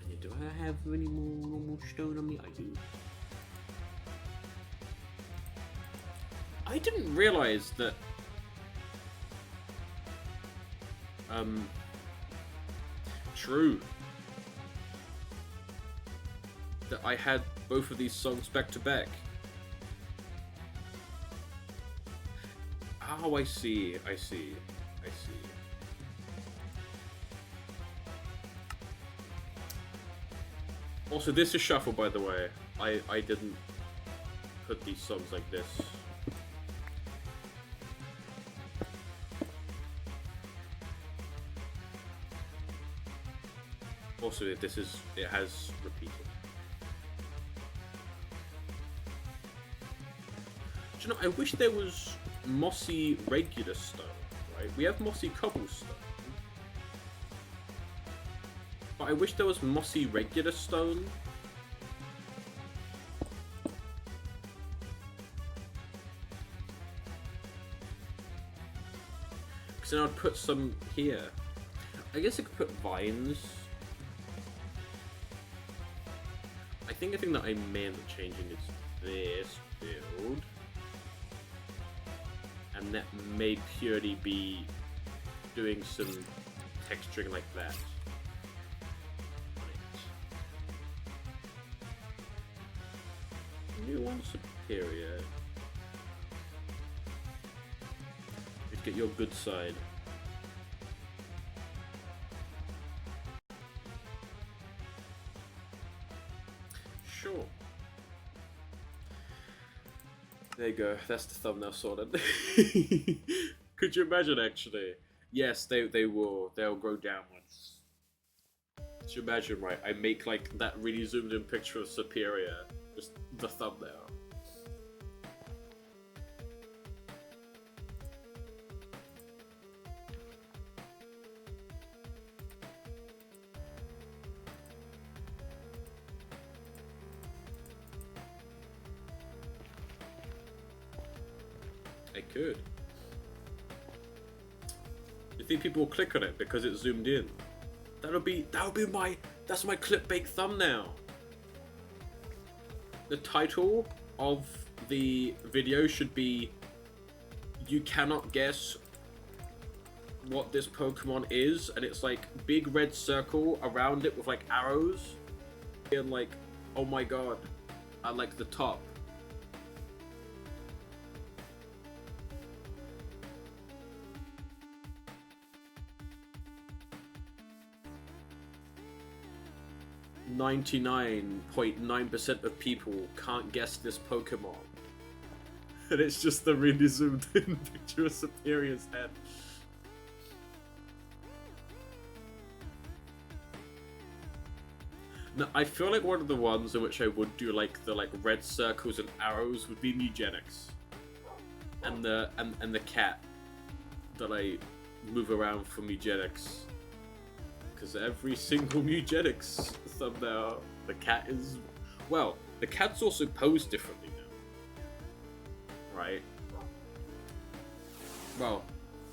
And do I have any more normal stone on me? I do. I didn't realize that true. That I had both of these songs back to back. Oh, I see. Also, this is shuffle, by the way. I didn't put these songs like this. Also, it has repeated. Do you know, I wish there was mossy regular stone, right? We have mossy cobblestone. But I wish there was mossy regular stone. Because then I'd put some here. I guess I could put vines. I think the thing that I may end up changing is this build. And that may purely be doing some texturing like that. New one Superior. Let's get your good side. Sure. There you go. That's the thumbnail sorted. Could you imagine, actually? Yes, they will. They'll grow downwards. Could you imagine, right? I make like that really zoomed in picture of Superior. Just the thumbnail. could. You think people will click on it because it's zoomed in? That'll be that's my clickbait thumbnail. The title of the video should be, "You cannot guess what this Pokemon is," and it's like big red circle around it with like arrows, and like, oh my god, I like the top. "99.9% of people can't guess this Pokemon." And it's just the really zoomed in picture of Superior's head. Now, I feel like one of the ones in which I would do like the red circles and arrows would be Mugenix. And the cat that I move around for Mugenix. Because every single Mugenix thumbnail, the cat is... Well, the cat's also posed differently now. Right? Well,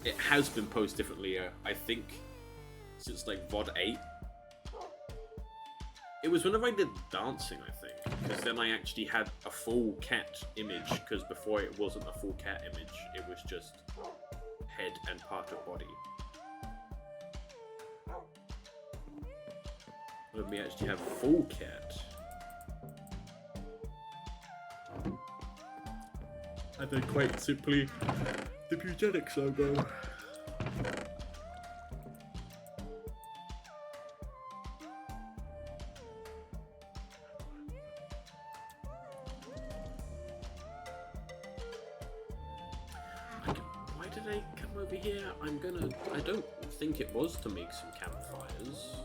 it has been posed differently, I think, since like VOD 8. It was whenever I did dancing, I think. Because then I actually had a full cat image. Because before it wasn't a full cat image. It was just head and part of body. Let me actually have full cat. And then quite simply, the Mugenix logo. Why did I come over here? I don't think it was to make some campfires.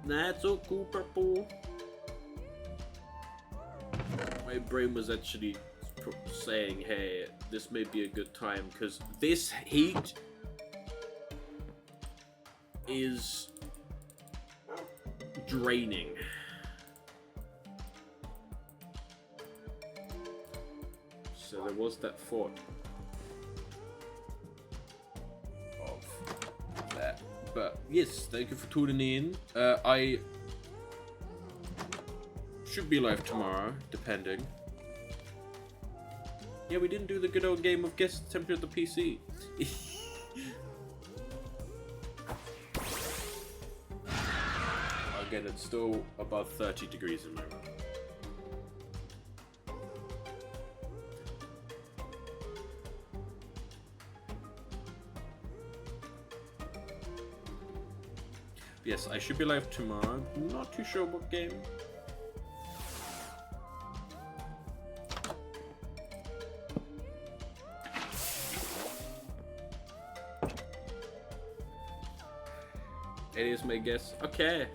Nah, it's all cool, purple. My brain was actually saying, hey, this may be a good time, because this heat is draining. So there was that thought of that. But yes, thank you for tuning in. I should be live tomorrow, depending. Yeah, we didn't do the good old game of guess the temperature of the PC. Again, it's still above 30 degrees in my room. Yes, I should be live tomorrow. Not too sure what game. It is my guess. Okay.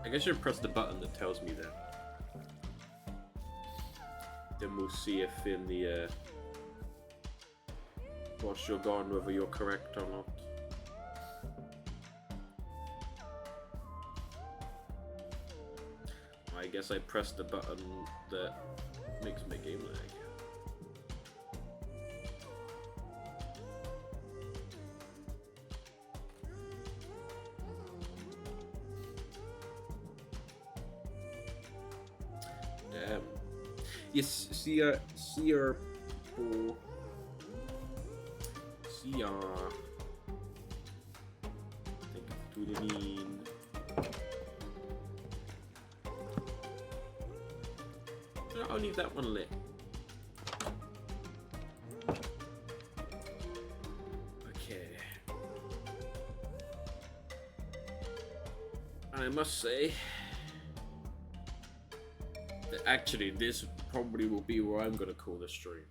I guess you press the button that tells me that. Then we'll see if in the once you're gone, whether you're correct or not. I guess I pressed the button that makes my game lag. Damn. Yes, see ya, bro. See ya. Thank you for tuning in. I'll leave that one lit. Okay. And I must say that actually this probably will be where I'm gonna call this stream.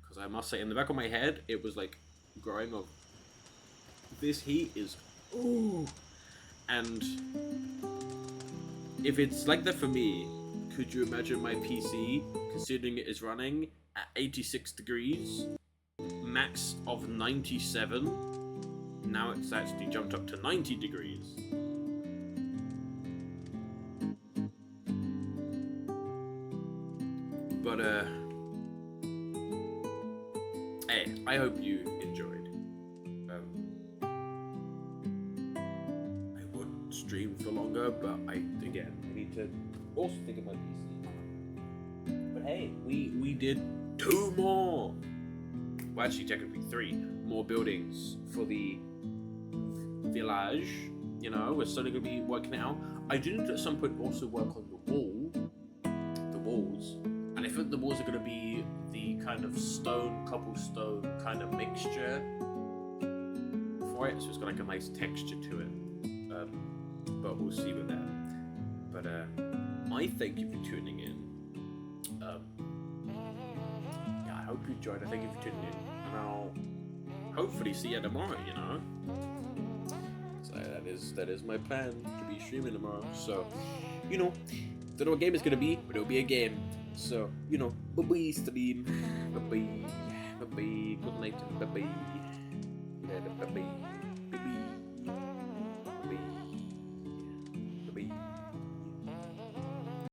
Because I must say, in the back of my head, it was like growing up. This heat is ooh, and if it's like that for me, could you imagine my PC, considering it is running at 86 degrees, max of 97, now it's actually jumped up to 90 degrees. But hey, I hope you enjoyed. I would stream for longer, but I need to also think of my PC. But hey, we did 2 more. Well, actually, technically 3 more buildings for the village. You know, we're slowly gonna be working it out. I do need to at some point also work on the walls, and I think the walls are gonna be the kind of cobblestone kind of mixture for it, so it's got like a nice texture to it. But we'll see with that. But I thank you for tuning in. Yeah, I hope you enjoyed. I thank you for tuning in, and I'll hopefully see you tomorrow. You know. So that is my plan to be streaming tomorrow. So, you know, don't know what game it's gonna be, but it'll be a game. So, you know, bye-bye stream, bye-bye, good night, bye-bye, bye-bye.